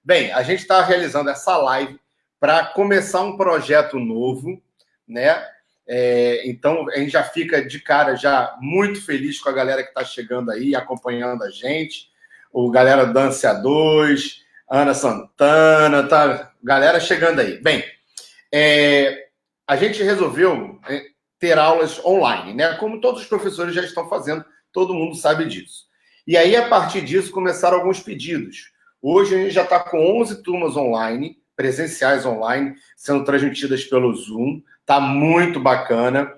Bem, a gente está realizando essa live para começar um projeto novo, né? Então, a gente já fica de cara já muito feliz com a galera que está chegando aí, acompanhando a gente. O galera do Dança 2, Ana Santana, tá? Galera chegando aí. Bem, a gente resolveu ter aulas online, né? Como todos os professores já estão fazendo, todo mundo sabe disso. E aí, a partir disso, começaram alguns pedidos. Hoje, a gente já está com 11 turmas online, presenciais online, sendo transmitidas pelo Zoom. Está muito bacana.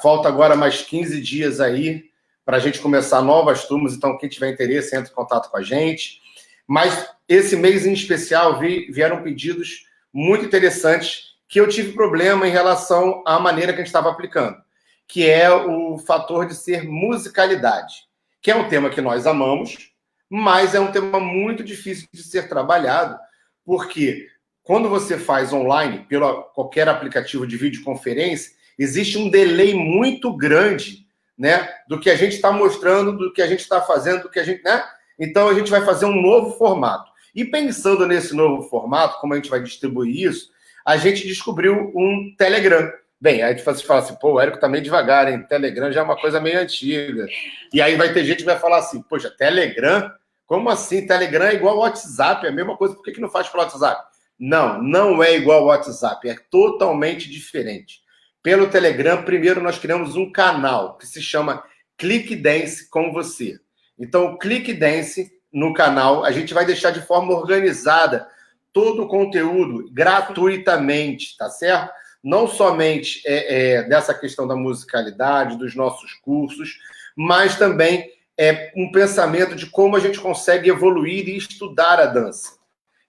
Falta agora mais 15 dias aí para a gente começar novas turmas. Então, quem tiver interesse, entre em contato com a gente. Mas esse mês em especial, vieram pedidos muito interessantes que eu tive problema em relação à maneira que a gente estava aplicando, que é o fator de ser musicalidade, que é um tema que nós amamos, mas é um tema muito difícil de ser trabalhado, porque quando você faz online, pelo qualquer aplicativo de videoconferência, existe um delay muito grande, né, do que a gente está mostrando, do que a gente está fazendo, do que a gente, né? Então, a gente vai fazer um novo formato. E pensando nesse novo formato, como a gente vai distribuir isso, a gente descobriu um Telegram. Bem, aí você fala assim, pô, o Érico tá meio devagar, hein? Telegram já é uma coisa meio antiga. E aí vai ter gente que vai falar assim, poxa, Telegram? Como assim? Telegram é igual ao WhatsApp, é a mesma coisa, por que não faz pelo WhatsApp? Não, não é igual ao WhatsApp, é totalmente diferente. Pelo Telegram, primeiro nós criamos um canal que se chama Click Dance com você. Então, o Click Dance no canal, a gente vai deixar de forma organizada todo o conteúdo gratuitamente, tá certo? Não somente dessa questão da musicalidade, dos nossos cursos, mas também um pensamento de como a gente consegue evoluir e estudar a dança.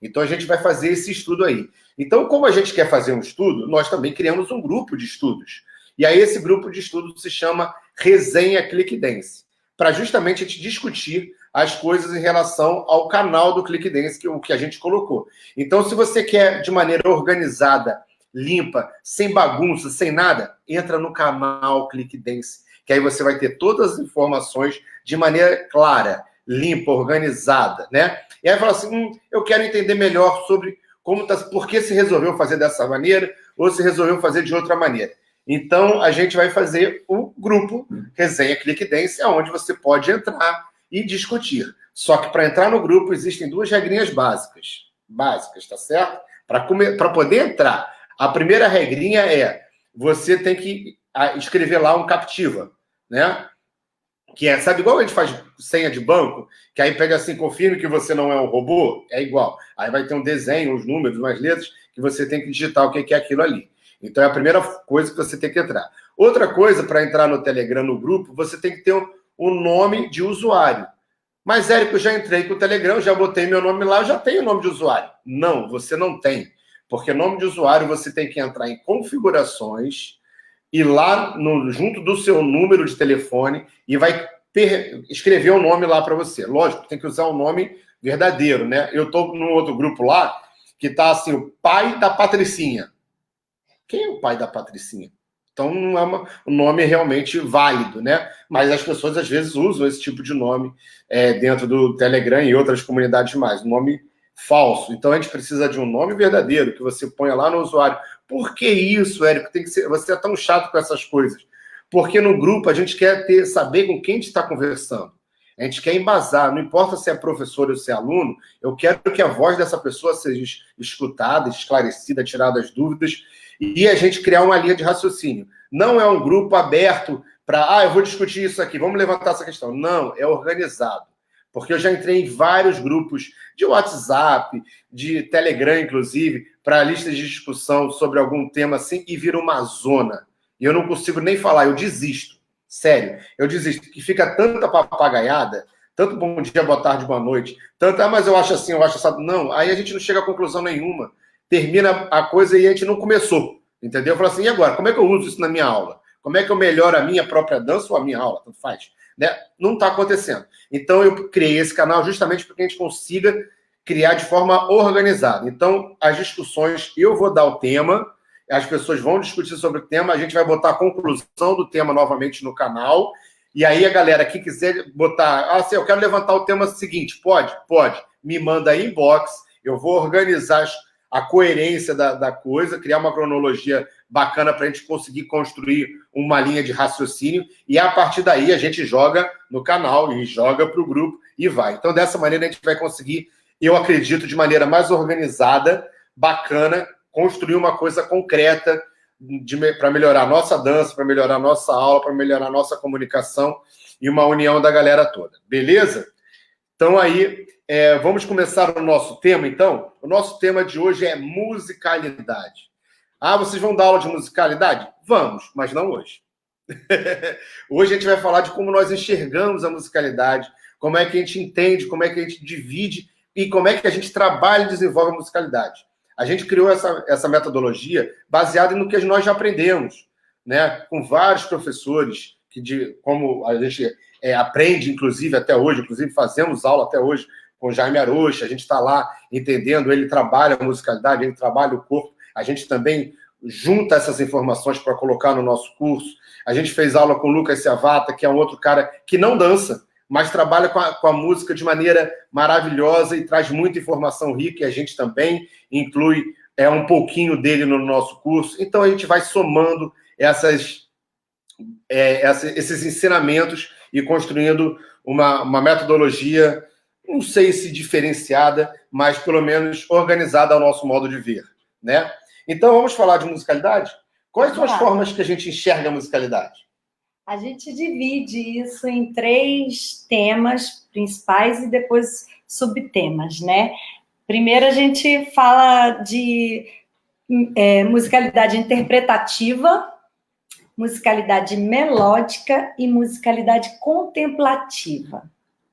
Então, a gente vai fazer esse estudo aí. Então, como a gente quer fazer um estudo, nós também criamos um grupo de estudos. E aí, esse grupo de estudos se chama Resenha Click Dance, para justamente a gente discutir as coisas em relação ao canal do Click Dance, que é o que a gente colocou. Então, se você quer de maneira organizada, limpa, sem bagunça, sem nada, entra no canal Click Dance, que aí você vai ter todas as informações de maneira clara, limpa, organizada, né? E aí fala assim, eu quero entender melhor sobre por que se resolveu fazer dessa maneira ou se resolveu fazer de outra maneira. Então, a gente vai fazer o grupo Resenha Click Dance, onde você pode entrar e discutir. Só que para entrar no grupo existem duas regrinhas básicas, tá certo? Para poder entrar, a primeira regrinha é você tem que escrever lá um captiva, né? Que sabe igual a gente faz senha de banco, que aí pega assim, confirme que você não é um robô, é igual. Aí vai ter um desenho, uns números, umas letras, que você tem que digitar o que é aquilo ali. Então, é a primeira coisa que você tem que entrar. Outra coisa, para entrar no Telegram, no grupo, você tem que ter um nome de usuário. Mas, Érico, eu já entrei com o Telegram, já botei meu nome lá, eu já tenho nome de usuário. Não, você não tem. Porque nome de usuário você tem que entrar em configurações e lá junto do seu número de telefone e vai escrever o nome lá para você. Lógico, tem que usar um nome verdadeiro, né? Eu estou num outro grupo lá que está assim, o pai da Patricinha. Quem é o pai da Patricinha? Então, não é um nome realmente válido, né? Mas as pessoas, às vezes, usam esse tipo de nome dentro do Telegram e outras comunidades mais. Um nome falso. Então, a gente precisa de um nome verdadeiro, que você ponha lá no usuário. Por que isso, Érico? Você é tão chato com essas coisas. Porque no grupo a gente quer saber com quem a gente está conversando. A gente quer embasar, não importa se é professor ou se é aluno, eu quero que a voz dessa pessoa seja escutada, esclarecida, tirada as dúvidas, e a gente criar uma linha de raciocínio. Não é um grupo aberto para, eu vou discutir isso aqui, vamos levantar essa questão. Não, é organizado. Porque eu já entrei em vários grupos de WhatsApp, de Telegram, inclusive, para listas de discussão sobre algum tema assim, e vira uma zona. E eu não consigo nem falar, eu desisto. Sério, eu desisto. Que fica tanta papagaiada, tanto bom dia, boa tarde, boa noite, tanto, mas eu acho assim, eu acho assado. Não, aí a gente não chega a conclusão nenhuma. Termina a coisa e a gente não começou, entendeu? Eu falo assim, e agora? Como é que eu uso isso na minha aula? Como é que eu melhoro a minha própria dança ou a minha aula? Tanto faz. Né? Não está acontecendo. Então, eu criei esse canal justamente para que a gente consiga criar de forma organizada. Então, as discussões, eu vou dar o tema, as pessoas vão discutir sobre o tema, a gente vai botar a conclusão do tema novamente no canal, e aí a galera que quiser botar, assim, eu quero levantar o tema seguinte, pode? Pode. Me manda aí inbox, eu vou organizar a coerência da coisa, criar uma cronologia bacana para a gente conseguir construir uma linha de raciocínio, e a partir daí a gente joga no canal e joga para o grupo e vai. Então, dessa maneira, a gente vai conseguir, eu acredito, de maneira mais organizada, bacana, construir uma coisa concreta para melhorar a nossa dança, para melhorar a nossa aula, para melhorar a nossa comunicação e uma união da galera toda. Beleza? Então, aí, vamos começar o nosso tema, então? O nosso tema de hoje é musicalidade. Ah, vocês vão dar aula de musicalidade? Vamos, mas não hoje. Hoje a gente vai falar de como nós enxergamos a musicalidade, como é que a gente entende, como é que a gente divide e como é que a gente trabalha e desenvolve a musicalidade. A gente criou essa metodologia baseada no que nós já aprendemos, né? Com vários professores, como a gente aprende, inclusive, até hoje, inclusive fazemos aula até hoje com o Jaime Arocha, a gente está lá entendendo, ele trabalha a musicalidade, ele trabalha o corpo, a gente também junta essas informações para colocar no nosso curso. A gente fez aula com o Lucas Ciavata, que é um outro cara que não dança, mas trabalha com a música de maneira maravilhosa e traz muita informação rica, e a gente também inclui um pouquinho dele no nosso curso. Então, a gente vai somando esses ensinamentos e construindo uma metodologia, não sei se diferenciada, mas pelo menos organizada ao nosso modo de ver, né? Então, vamos falar de musicalidade? Quais são as formas que a gente enxerga a musicalidade? A gente divide isso em 3 temas principais e depois subtemas, né? Primeiro, a gente fala de musicalidade interpretativa, musicalidade melódica e musicalidade contemplativa.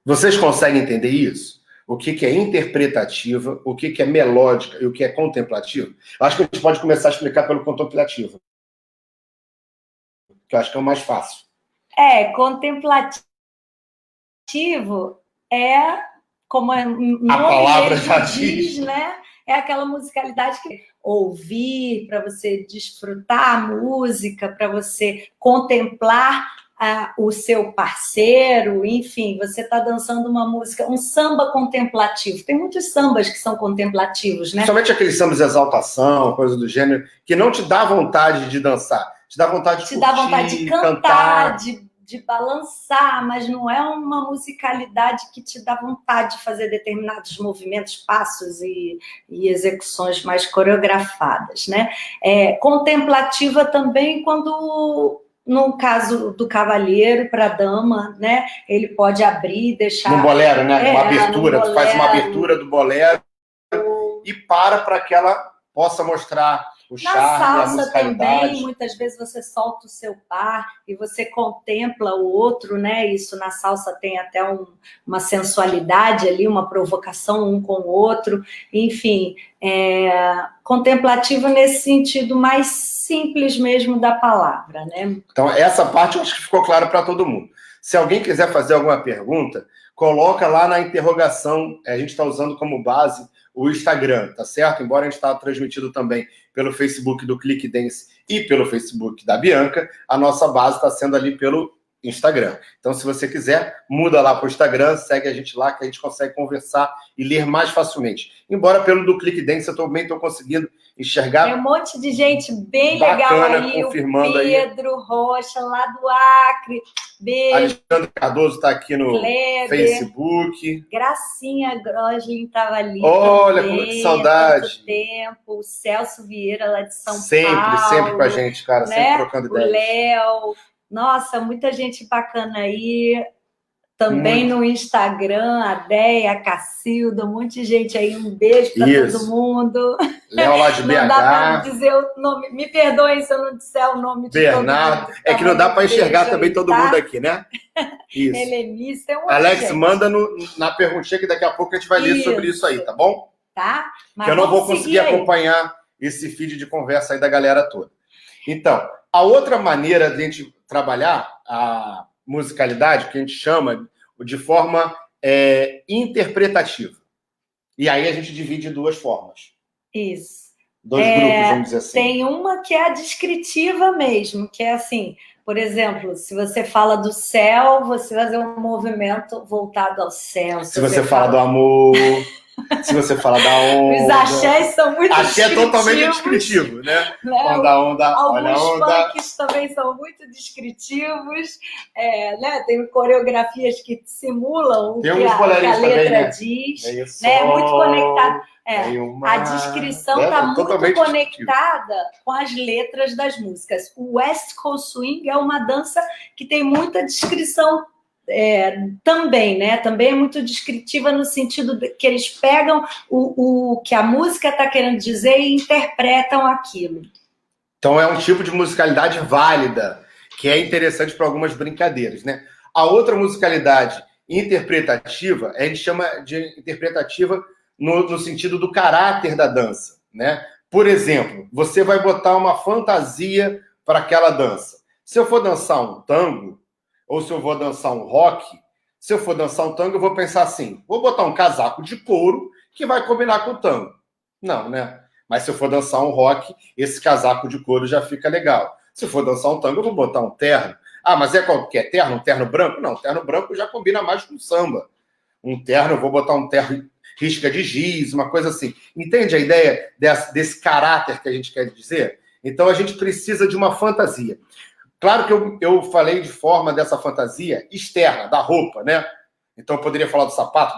Vocês conseguem entender isso? O que é interpretativa, o que é melódica e o que é contemplativa? Acho que a gente pode começar a explicar pelo contemplativo, que eu acho que é o mais fácil. Contemplativo como a palavra já diz, né? É aquela musicalidade que ouvir, para você desfrutar a música, para você contemplar o seu parceiro, enfim, você está dançando uma música, um samba contemplativo. Tem muitos sambas que são contemplativos, né? Somente aqueles sambas de exaltação, coisa do gênero, que não te dá vontade de dançar, te dá vontade de curtir, dá vontade de cantar. De balançar, mas não é uma musicalidade que te dá vontade de fazer determinados movimentos, passos e execuções mais coreografadas, né? Contemplativa também quando, no caso do cavalheiro para a dama, né? Ele pode abrir, deixar... No bolero, né? Uma abertura, tu faz uma abertura do bolero e para que ela possa mostrar o charme, a musicalidade. Também, muitas vezes você solta o seu par e você contempla o outro, né? Isso na salsa tem até uma sensualidade ali, uma provocação um com o outro. Enfim, contemplativo nesse sentido mais simples mesmo da palavra, né? Então, essa parte eu acho que ficou claro para todo mundo. Se alguém quiser fazer alguma pergunta, coloca lá na interrogação. A gente está usando como base o Instagram, tá certo? Embora a gente está transmitido também pelo Facebook do Clique Dance e pelo Facebook da Bianca, a nossa base está sendo ali pelo Instagram. Então, se você quiser, muda lá para o Instagram, segue a gente lá, que a gente consegue conversar e ler mais facilmente. Embora pelo do Clique Dance eu também estou conseguindo enxergar. Tem um monte de gente bem legal aí, confirmando o Pedro aí. Rocha, lá do Acre. Beijo. Alexandre Cardoso está aqui no Facebook. Gracinha Groslin estava ali. Olha, que saudade. Quanto tempo. O Celso Vieira, lá de São Paulo. Sempre com a gente, cara, né? sempre trocando ideias. O Léo. Nossa, muita gente bacana aí. Também no Instagram, a Deia, a Cacilda, um monte de gente aí. Um beijo para todo mundo. Léo lá de BH. Não dá para dizer o nome. Me perdoem se eu não disser o nome de Bernardo. todo mundo. É que não dá para enxergar também todo mundo aqui, né? Isso. Helenice, Alex, manda na perguntinha que daqui a pouco a gente vai ler sobre isso aí, tá bom? Tá. Mas eu não vou conseguir acompanhar esse feed de conversa aí da galera toda. Então, a outra maneira de a gente trabalhar a musicalidade, que a gente chama de forma interpretativa. E aí a gente divide em 2 formas. Isso. 2 grupos, vamos dizer assim. Tem uma que é a descritiva mesmo, que é assim, por exemplo, se você fala do céu, você vai fazer um movimento voltado ao céu. Se você fala do amor, Se você fala da onda... Os axés são muito axé descritivos. É totalmente descritivo, né? Né? Onda, olha a Alguns onda. funks também são muito descritivos. Né? Tem coreografias que simulam o que a letra também, né? diz. Meio Né? É muito sol, conectado. uma... A descrição está muito conectada com as letras das músicas. O West Coast Swing é uma dança que tem muita descrição também, né? Também é muito descritiva no sentido de que eles pegam o que a música está querendo dizer e interpretam aquilo. Então é um tipo de musicalidade válida, que é interessante para algumas brincadeiras, né? A outra musicalidade interpretativa, a gente chama de interpretativa no sentido do caráter da dança, né? Por exemplo, você vai botar uma fantasia para aquela dança. Se eu for dançar um tango, ou se eu vou dançar um rock, se eu for dançar um tango, eu vou pensar assim, vou botar um casaco de couro que vai combinar com o tango. Não, né? Mas se eu for dançar um rock, esse casaco de couro já fica legal. Se eu for dançar um tango, eu vou botar um terno. Ah, mas é qualquer terno? Um terno branco? Não, terno branco já combina mais com samba. Um terno, eu vou botar um terno risca de giz, uma coisa assim. Entende a ideia desse caráter que a gente quer dizer? Então a gente precisa de uma fantasia. Claro que eu falei de forma dessa fantasia externa, da roupa, né? Então eu poderia falar do sapato,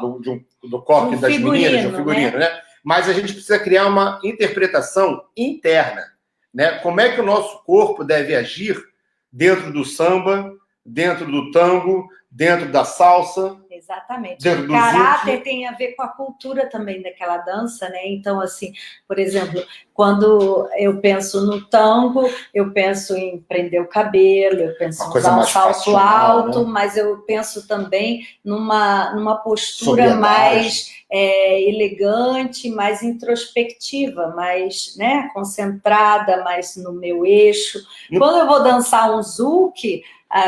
do coque das meninas, de um figurino, né? Mas a gente precisa criar uma interpretação interna, né? Como é que o nosso corpo deve agir dentro do samba, dentro do tango, dentro da salsa. Exatamente. O caráter tem a ver com a cultura também daquela dança, né? Então, assim, por exemplo, quando eu penso no tango, eu penso em prender o cabelo, eu penso em usar um salto alto, né? Mas eu penso também numa postura mais elegante, mais introspectiva, mais, né, concentrada, mais no meu eixo. Quando eu vou dançar um zouk,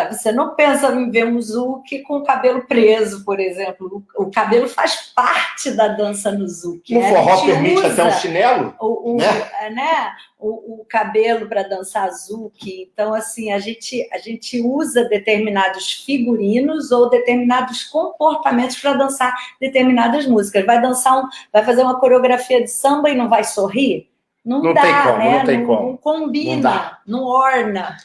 você não pensa em ver um zouk com o cabelo preso, por exemplo. O cabelo faz parte da dança no zouk. No forró permite até um chinelo? O cabelo para dançar zouk. Então, assim, a gente usa determinados figurinos ou determinados comportamentos para dançar determinadas músicas. Vai fazer uma coreografia de samba e não vai sorrir? Não dá, tem como, né? Não tem como. Não combina, não orna.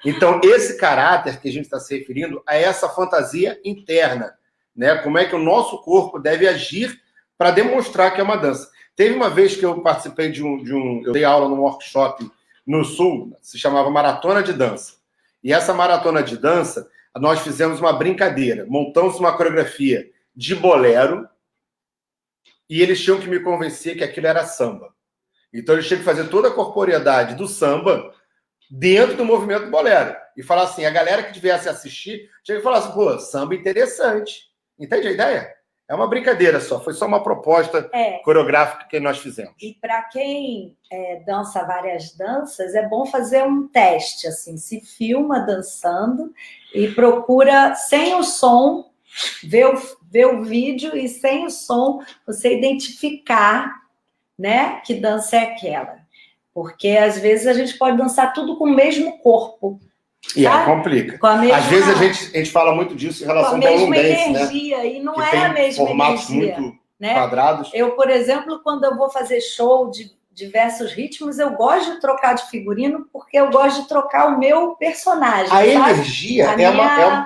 Então, esse caráter que a gente está se referindo a essa fantasia interna, né? Como é que o nosso corpo deve agir para demonstrar que é uma dança. Teve uma vez que eu participei eu dei aula num workshop no Sul, se chamava Maratona de Dança. E essa maratona de dança, nós fizemos uma brincadeira, montamos uma coreografia de bolero e eles tinham que me convencer que aquilo era samba. Então, eles tinham que fazer toda a corporeidade do samba dentro do movimento bolero. E falar assim, a galera que viesse assistir, tinha que falar assim, pô, samba interessante. Entende a ideia? É uma brincadeira só, foi só uma proposta coreográfica que nós fizemos. E para quem dança várias danças, é bom fazer um teste, assim, se filma dançando e procura, sem o som, ver o vídeo e sem o som, você identificar, né, que dança é aquela. Porque, às vezes, a gente pode dançar tudo com o mesmo corpo. E aí complica. Às vezes, a gente fala muito disso em relação ao ballroom dance, né? Com a mesma energia, e não é a mesma formatos energia. Muito né? quadrados. Eu, por exemplo, quando eu vou fazer show de diversos ritmos, eu gosto de trocar de figurino porque eu gosto de trocar o meu personagem. A energia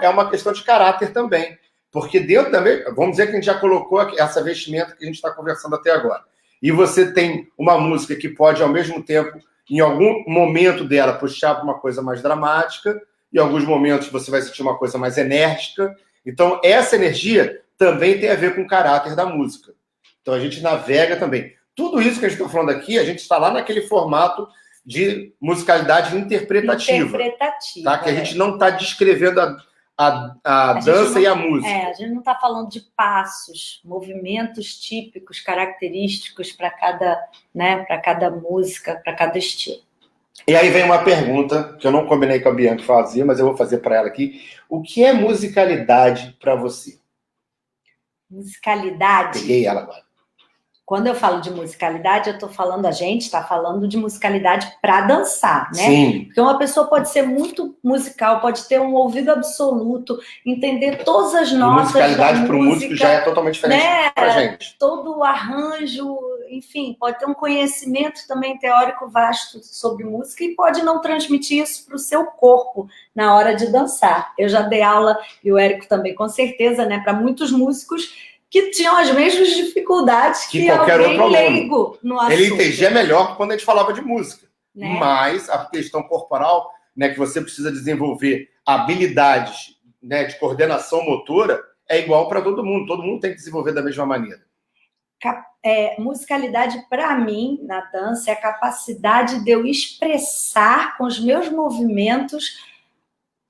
é uma questão de caráter também. Porque dentro também, vamos dizer que a gente já colocou essa vestimenta que a gente está conversando até agora. E você tem uma música que pode, ao mesmo tempo, em algum momento dela, puxar para uma coisa mais dramática, em alguns momentos você vai sentir uma coisa mais enérgica. Então, essa energia também tem a ver com o caráter da música. Então, a gente navega também. Tudo isso que a gente está falando aqui, a gente está lá naquele formato de musicalidade interpretativa. Tá? Que a gente não está descrevendo a dança e a música. A gente não está falando de passos, movimentos típicos, característicos para cada música, para cada estilo. E aí vem uma pergunta que eu não combinei com a Bianca fazer, mas eu vou fazer para ela aqui. O que é musicalidade para você? Musicalidade? Peguei ela agora. Quando eu falo de musicalidade, eu estou falando, a gente está falando de musicalidade para dançar, né? Sim. Porque uma pessoa pode ser muito musical, pode ter um ouvido absoluto, entender todas as notas da música. Musicalidade para o músico já é totalmente diferente, né? Para gente. Todo o arranjo, enfim, pode ter um conhecimento também teórico vasto sobre música e pode não transmitir isso para o seu corpo na hora de dançar. Eu já dei aula, e o Érico também, com certeza, né, para muitos músicos que tinham as mesmas dificuldades que qualquer alguém outro leigo no assunto. Ele entendia melhor quando a gente falava de música. Né? Mas a questão corporal, né, que você precisa desenvolver habilidades, né, de coordenação motora, é igual para todo mundo tem que desenvolver da mesma maneira. Musicalidade, para mim, na dança, é a capacidade de eu expressar com os meus movimentos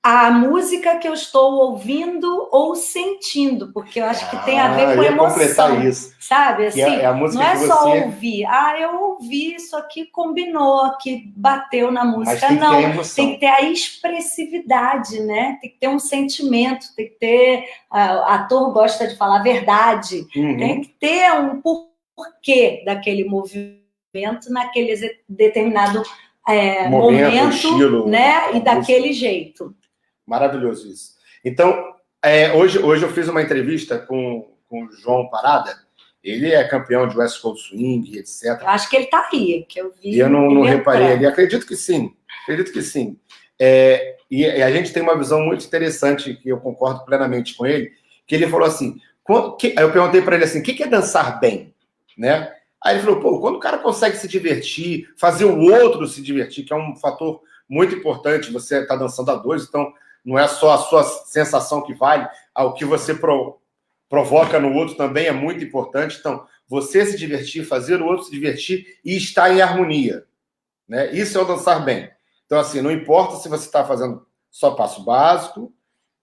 a música que eu estou ouvindo ou sentindo, porque eu acho que tem a ver com emoção, isso. Sabe? Assim, a música não é que só você... ouvir. Eu ouvi, isso aqui combinou, aqui bateu na música. Mas não, tem que ter a expressividade, né? Tem que ter um sentimento, tem que ter... ator gosta de falar verdade. Tem que ter um porquê daquele movimento naquele determinado momento, estilo, né? E daquele jeito. Maravilhoso isso. Então, hoje eu fiz uma entrevista com o João Parada. Ele é campeão de West Coast Swing, etc. Eu acho que ele está aí, que eu vi. E eu não reparei ali. Acredito que sim. E a gente tem uma visão muito interessante, que eu concordo plenamente com ele, que ele falou assim, aí eu perguntei para ele assim, o que é dançar bem? Né? Aí ele falou, quando o cara consegue se divertir, fazer o outro se divertir, que é um fator muito importante, você está dançando a dois, então não é só a sua sensação que vale, o que você provoca no outro também é muito importante. Então, você se divertir, fazer o outro se divertir e estar em harmonia. Né? Isso é o dançar bem. Então, assim, não importa se você está fazendo só passo básico,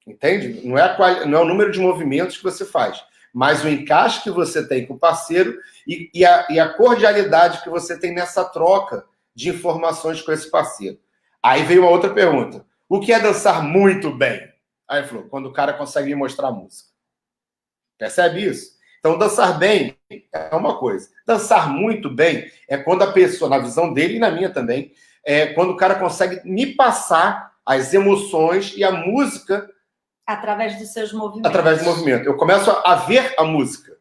entende? Não é o número de movimentos que você faz, mas o encaixe que você tem com o parceiro e a cordialidade que você tem nessa troca de informações com esse parceiro. Aí veio uma outra pergunta. O que é dançar muito bem? Aí ele falou, quando o cara consegue me mostrar a música. Percebe isso? Então, dançar bem é uma coisa. Dançar muito bem é quando a pessoa, na visão dele e na minha também, é quando o cara consegue me passar as emoções e a música... Através dos seus movimentos. Através do movimento. Eu começo a ver a música,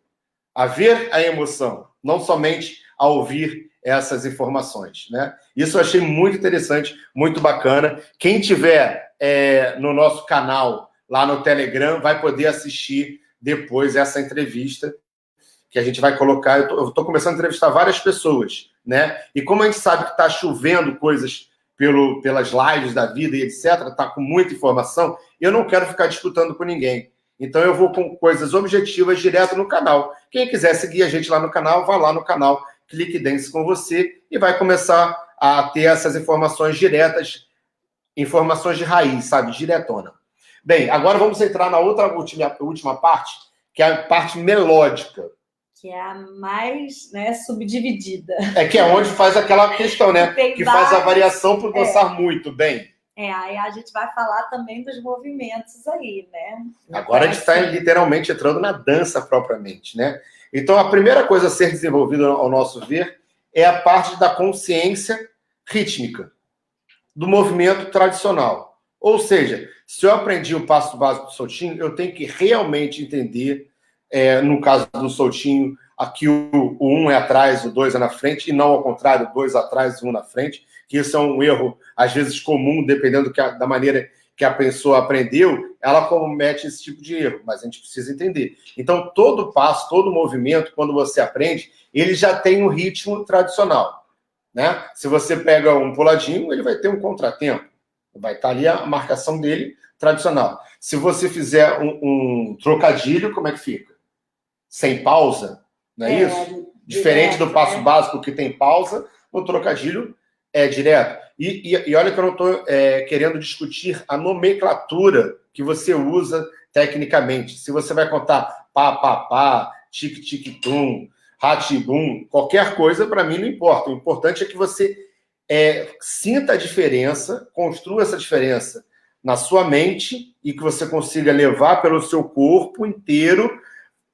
a ver a emoção, não somente a ouvir essas informações, né? Isso eu achei muito interessante, muito bacana. Quem tiver no nosso canal, lá no Telegram, vai poder assistir depois essa entrevista que a gente vai colocar. Eu estou começando a entrevistar várias pessoas, né? E como a gente sabe que está chovendo coisas pelas lives da vida e etc., está com muita informação, eu não quero ficar disputando com ninguém. Então eu vou com coisas objetivas direto no canal. Quem quiser seguir a gente lá no canal, vai lá no canal Clique Dance com você e vai começar a ter essas informações diretas, informações de raiz, sabe? Diretona. Bem, agora vamos entrar na última parte, que é a parte melódica. Que é a mais, né, subdividida. Que é onde faz aquela questão, né? Que faz a variação para dançar muito bem. Aí a gente vai falar também dos movimentos aí, né? Agora a gente está literalmente entrando na dança propriamente, né? Então, a primeira coisa a ser desenvolvida, ao nosso ver, é a parte da consciência rítmica, do movimento tradicional. Ou seja, se eu aprendi o passo básico do soltinho, eu tenho que realmente entender, no caso do soltinho, aqui o 1 é atrás, o 2 é na frente, e não ao contrário, o 2 atrás e o 1 na frente, que isso é um erro, às vezes, comum, dependendo da maneira que a pessoa aprendeu, ela comete esse tipo de erro, mas a gente precisa entender. Então, todo passo, todo movimento, quando você aprende, ele já tem um ritmo tradicional, né? Se você pega um puladinho, ele vai ter um contratempo, vai estar ali a marcação dele tradicional. Se você fizer um trocadilho, como é que fica? Sem pausa, não é isso? Diferente do passo básico que tem pausa, no trocadilho é direto. E olha que eu não estou querendo discutir a nomenclatura que você usa tecnicamente. Se você vai contar pá, pá, pá, tic, tic, tum, ratibum, qualquer coisa, para mim não importa. O importante é que você sinta a diferença, construa essa diferença na sua mente e que você consiga levar pelo seu corpo inteiro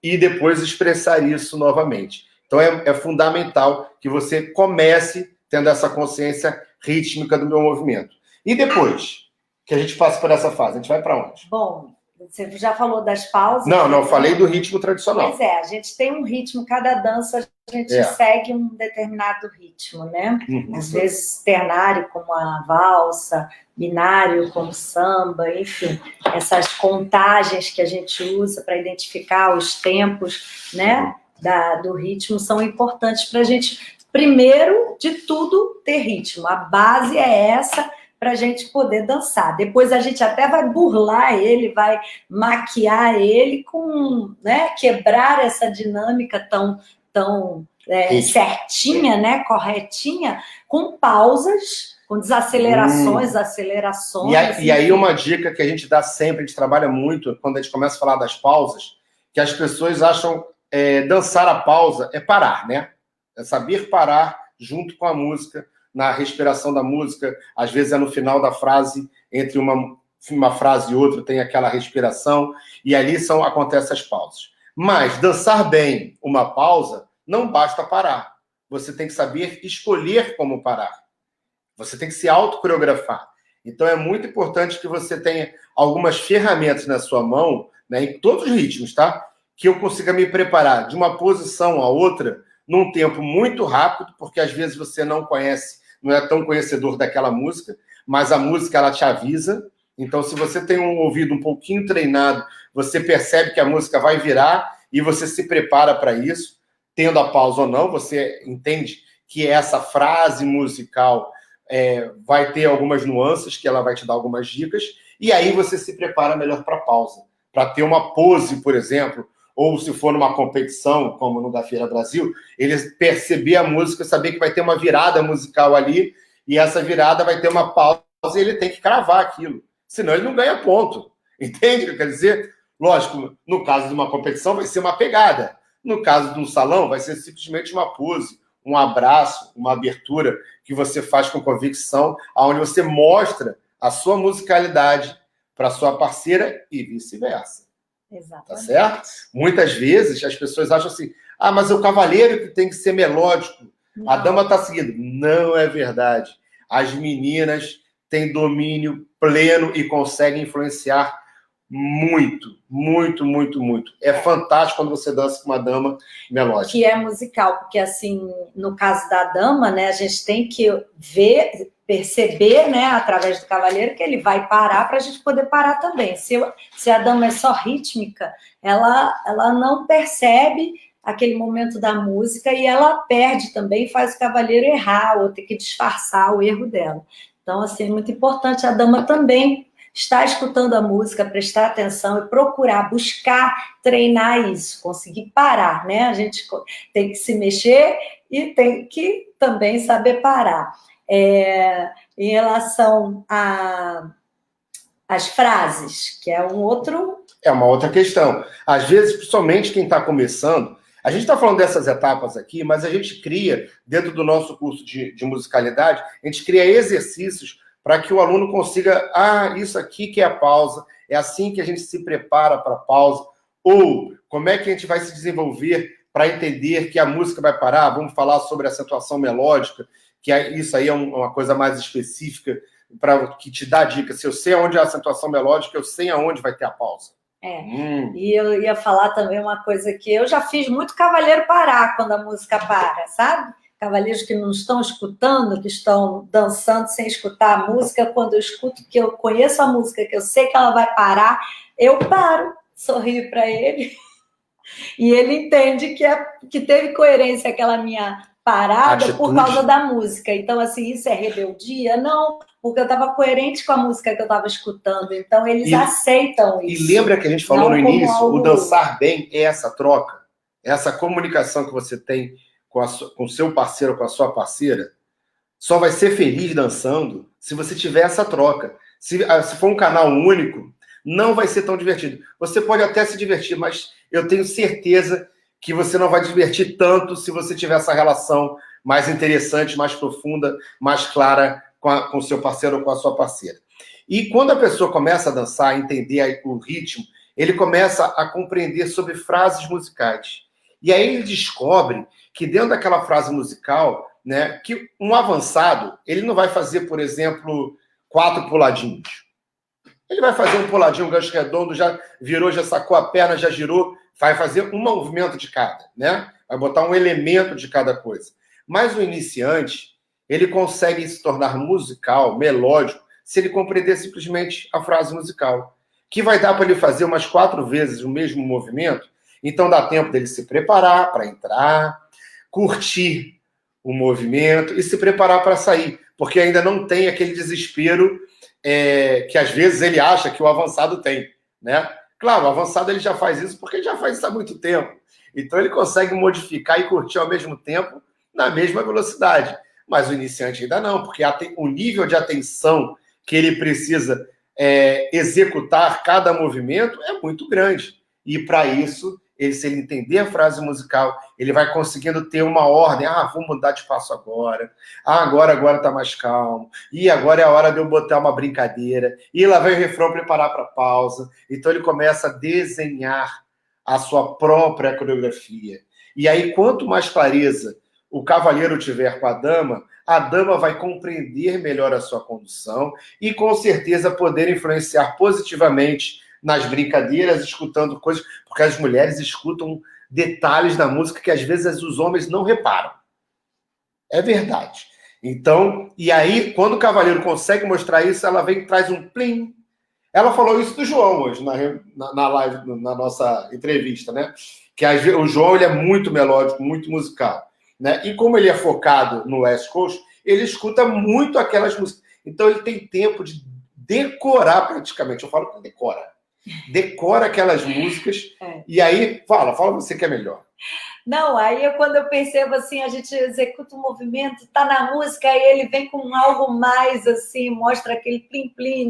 e depois expressar isso novamente. Então, é fundamental que você comece tendo essa consciência rítmica do meu movimento. E depois que a gente passa por essa fase, a gente vai para onde? Bom, você já falou das pausas? Não, eu falei do ritmo tradicional. Pois é, a gente tem um ritmo, cada dança a gente segue um determinado ritmo, né? Às vezes ternário, como a valsa, binário, como samba, enfim, essas contagens que a gente usa para identificar os tempos, né, do ritmo são importantes para a gente, primeiro de tudo, ter ritmo. A base é essa, para a gente poder dançar. Depois a gente até vai burlar ele, vai maquiar ele com, né, quebrar essa dinâmica tão certinha, né, corretinha, com pausas, com desacelerações, acelerações. E aí uma dica que a gente dá sempre, a gente trabalha muito, quando a gente começa a falar das pausas, que as pessoas acham dançar a pausa é parar, né? É saber parar junto com a música, na respiração da música, às vezes é no final da frase, entre uma frase e outra, tem aquela respiração, e ali acontecem as pausas. Mas dançar bem uma pausa, não basta parar. Você tem que saber escolher como parar. Você tem que se autocoreografar. Então é muito importante que você tenha algumas ferramentas na sua mão, né, em todos os ritmos, tá? Que eu consiga me preparar de uma posição a outra num tempo muito rápido, porque às vezes você não é tão conhecedor daquela música, mas a música ela te avisa. Então, se você tem um ouvido um pouquinho treinado, você percebe que a música vai virar e você se prepara para isso, tendo a pausa ou não, você entende que essa frase musical vai ter algumas nuances, que ela vai te dar algumas dicas, e aí você se prepara melhor para a pausa, para ter uma pose, por exemplo, ou se for numa competição, como no da Feira Brasil, eles perceber a música, saber que vai ter uma virada musical ali, e essa virada vai ter uma pausa e ele tem que cravar aquilo. Senão ele não ganha ponto. Entende o que eu quero dizer? Lógico, no caso de uma competição vai ser uma pegada. No caso de um salão, vai ser simplesmente uma pose, um abraço, uma abertura que você faz com convicção, onde você mostra a sua musicalidade para sua parceira e vice-versa. Exatamente. Tá certo? Muitas vezes as pessoas acham assim, mas é o cavaleiro que tem que ser melódico, não. A dama está seguindo. Não é verdade. As meninas têm domínio pleno e conseguem influenciar muito, muito, muito, muito. É fantástico quando você dança com uma dama melódica. Que é musical, porque assim, no caso da dama, né, a gente tem que perceber, né, através do cavaleiro, que ele vai parar para a gente poder parar também. Se a dama é só rítmica, ela não percebe aquele momento da música e ela perde também, faz o cavaleiro errar ou ter que disfarçar o erro dela. Então, assim, é muito importante a dama também estar escutando a música, prestar atenção e procurar, buscar treinar isso, conseguir parar, né? A gente tem que se mexer e tem que também saber parar. Em relação às frases, que é uma outra questão. Às vezes, principalmente quem está começando, a gente está falando dessas etapas aqui, mas a gente cria, dentro do nosso curso de musicalidade, a gente cria exercícios para que o aluno consiga, isso aqui que é a pausa, é assim que a gente se prepara para a pausa, ou como é que a gente vai se desenvolver para entender que a música vai parar. Vamos falar sobre acentuação melódica, que isso aí é uma coisa mais específica, que te dá dica. Se eu sei aonde é a acentuação melódica, eu sei aonde vai ter a pausa. E eu ia falar também uma coisa que eu já fiz muito cavaleiro parar quando a música para, sabe? Cavalheiros que não estão escutando, que estão dançando sem escutar a música. Quando eu escuto, que eu conheço a música, que eu sei que ela vai parar, eu paro, sorrio para ele, e ele entende que teve coerência aquela minha parada por causa da música. Então, assim, isso é rebeldia? Não, porque eu estava coerente com a música que eu estava escutando. Então, eles aceitam isso. E lembra que a gente falou no início, o dançar bem é essa troca, essa comunicação que você tem com o seu parceiro, com a sua parceira, só vai ser feliz dançando se você tiver essa troca. Se for um canal único, não vai ser tão divertido. Você pode até se divertir, mas eu tenho certeza que você não vai divertir tanto se você tiver essa relação mais interessante, mais profunda, mais clara com o seu parceiro ou com a sua parceira. E quando a pessoa começa a dançar, a entender o ritmo, ele começa a compreender sobre frases musicais. E aí ele descobre que dentro daquela frase musical, né, que um avançado, ele não vai fazer, por exemplo, 4 puladinhos. Ele vai fazer um puladinho, um gancho redondo, já virou, já sacou a perna, já girou, vai fazer um movimento de cada, né? Vai botar um elemento de cada coisa. Mas o iniciante, ele consegue se tornar musical, melódico, se ele compreender simplesmente a frase musical, que vai dar para ele fazer umas 4 vezes o mesmo movimento. Então dá tempo dele se preparar para entrar, curtir o movimento e se preparar para sair, porque ainda não tem aquele desespero que às vezes ele acha que o avançado tem, né? Claro, o avançado ele já faz isso porque ele já faz isso há muito tempo. Então ele consegue modificar e curtir ao mesmo tempo na mesma velocidade. Mas o iniciante ainda não, porque o nível de atenção que ele precisa executar cada movimento é muito grande. E para isso, se ele entender a frase musical, ele vai conseguindo ter uma ordem. Vou mudar de passo agora. Agora tá mais calmo. E agora é a hora de eu botar uma brincadeira. E lá vem o refrão preparar para a pausa. Então ele começa a desenhar a sua própria coreografia. E aí, quanto mais clareza o cavalheiro tiver com a dama vai compreender melhor a sua condução e, com certeza, poder influenciar positivamente nas brincadeiras, escutando coisas, porque as mulheres escutam detalhes da música que, às vezes, os homens não reparam. É verdade. Então, e aí, quando o cavaleiro consegue mostrar isso, ela vem e traz um plim. Ela falou isso do João hoje, na live, na nossa entrevista, né? Que o João ele é muito melódico, muito musical. Né? E como ele é focado no West Coast, ele escuta muito aquelas músicas. Então ele tem tempo de decorar praticamente. Eu falo que decora aquelas músicas. E aí, fala você que é melhor. Não, aí quando eu percebo assim, a gente executa um movimento, tá na música, aí ele vem com algo mais assim, mostra aquele plim-plim,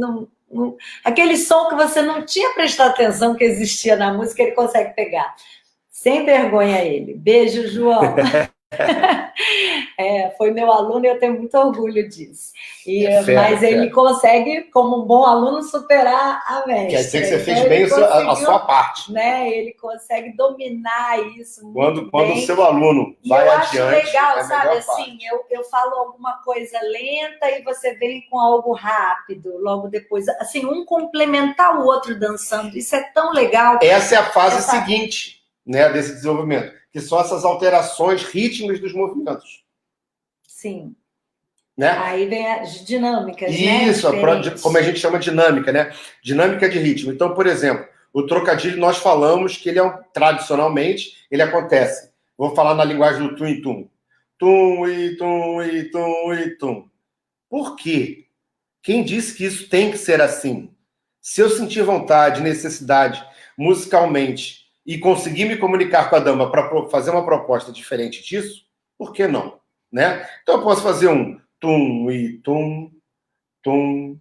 aquele som que você não tinha prestado atenção que existia na música, ele consegue pegar. Sem vergonha ele. Beijo, João. Foi meu aluno e eu tenho muito orgulho disso. Mas ele consegue, como um bom aluno, superar a mestre. Quer dizer que você fez bem a sua parte. Né? Ele consegue dominar isso quando o seu aluno vai adiante. Eu acho legal, sabe? Assim, eu falo alguma coisa lenta e você vem com algo rápido logo depois. Assim, um complementar o outro dançando. Isso é tão legal. Essa é a fase seguinte, né, desse desenvolvimento, que são essas alterações rítmicas dos movimentos. Sim. Né? Aí vem as dinâmicas, Isso, como a gente chama de dinâmica, né? Dinâmica de ritmo. Então, por exemplo, o trocadilho nós falamos que ele tradicionalmente, ele acontece. Vou falar na linguagem do tum e tum. Tum e tum e tum e tum. Por quê? Quem disse que isso tem que ser assim? Se eu sentir vontade, necessidade, musicalmente, e conseguir me comunicar com a dama para fazer uma proposta diferente disso, por que não? Né? Então eu posso fazer um tum e tum, tum,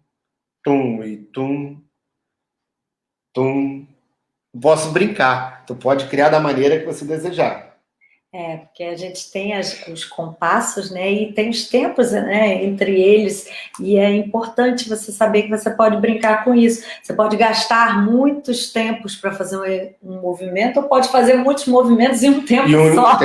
tum e tum, tum. Posso brincar. Tu pode criar da maneira que você desejar. Porque a gente tem os compassos, né? E tem os tempos, né, entre eles, e é importante você saber que você pode brincar com isso. Você pode gastar muitos tempos para fazer um movimento, ou pode fazer muitos movimentos em um tempo só.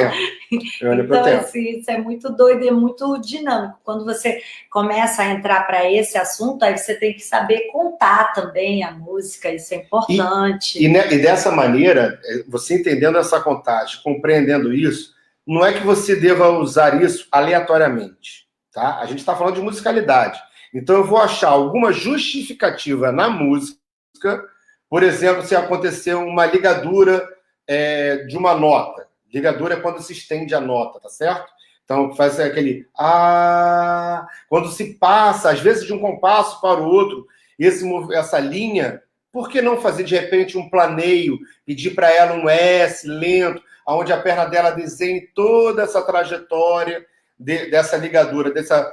Então, assim, isso é muito doido e é muito dinâmico. Quando você começa a entrar para esse assunto, aí você tem que saber contar também a música, isso é importante. E dessa maneira, você entendendo essa contagem, compreendendo isso, não é que você deva usar isso aleatoriamente, tá? A gente está falando de musicalidade. Então, eu vou achar alguma justificativa na música, por exemplo, se acontecer uma ligadura de uma nota. Ligadura é quando se estende a nota, tá certo? Então, faz aquele quando se passa, às vezes, de um compasso para o outro, essa linha, por que não fazer, de repente, um planeio, pedir para ela um S lento, onde a perna dela desenhe toda essa trajetória dessa ligadura, dessa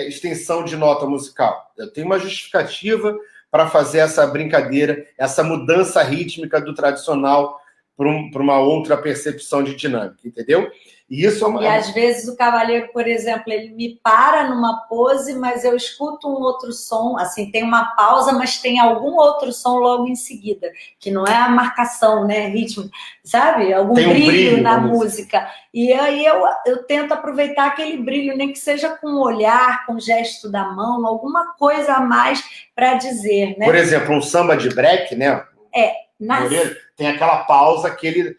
extensão de nota musical. Eu tenho uma justificativa para fazer essa brincadeira, essa mudança rítmica do tradicional para uma outra percepção de dinâmica, entendeu? E isso é uma... E às vezes o cavaleiro, por exemplo, ele me para numa pose, mas eu escuto um outro som, assim, tem uma pausa, mas tem algum outro som logo em seguida, que não é a marcação, né, ritmo, sabe? Algum brilho na música. E aí eu tento aproveitar aquele brilho, nem que seja com o olhar, com o gesto da mão, alguma coisa a mais para dizer, né? Por exemplo, um samba de break, né? Tem aquela pausa que ele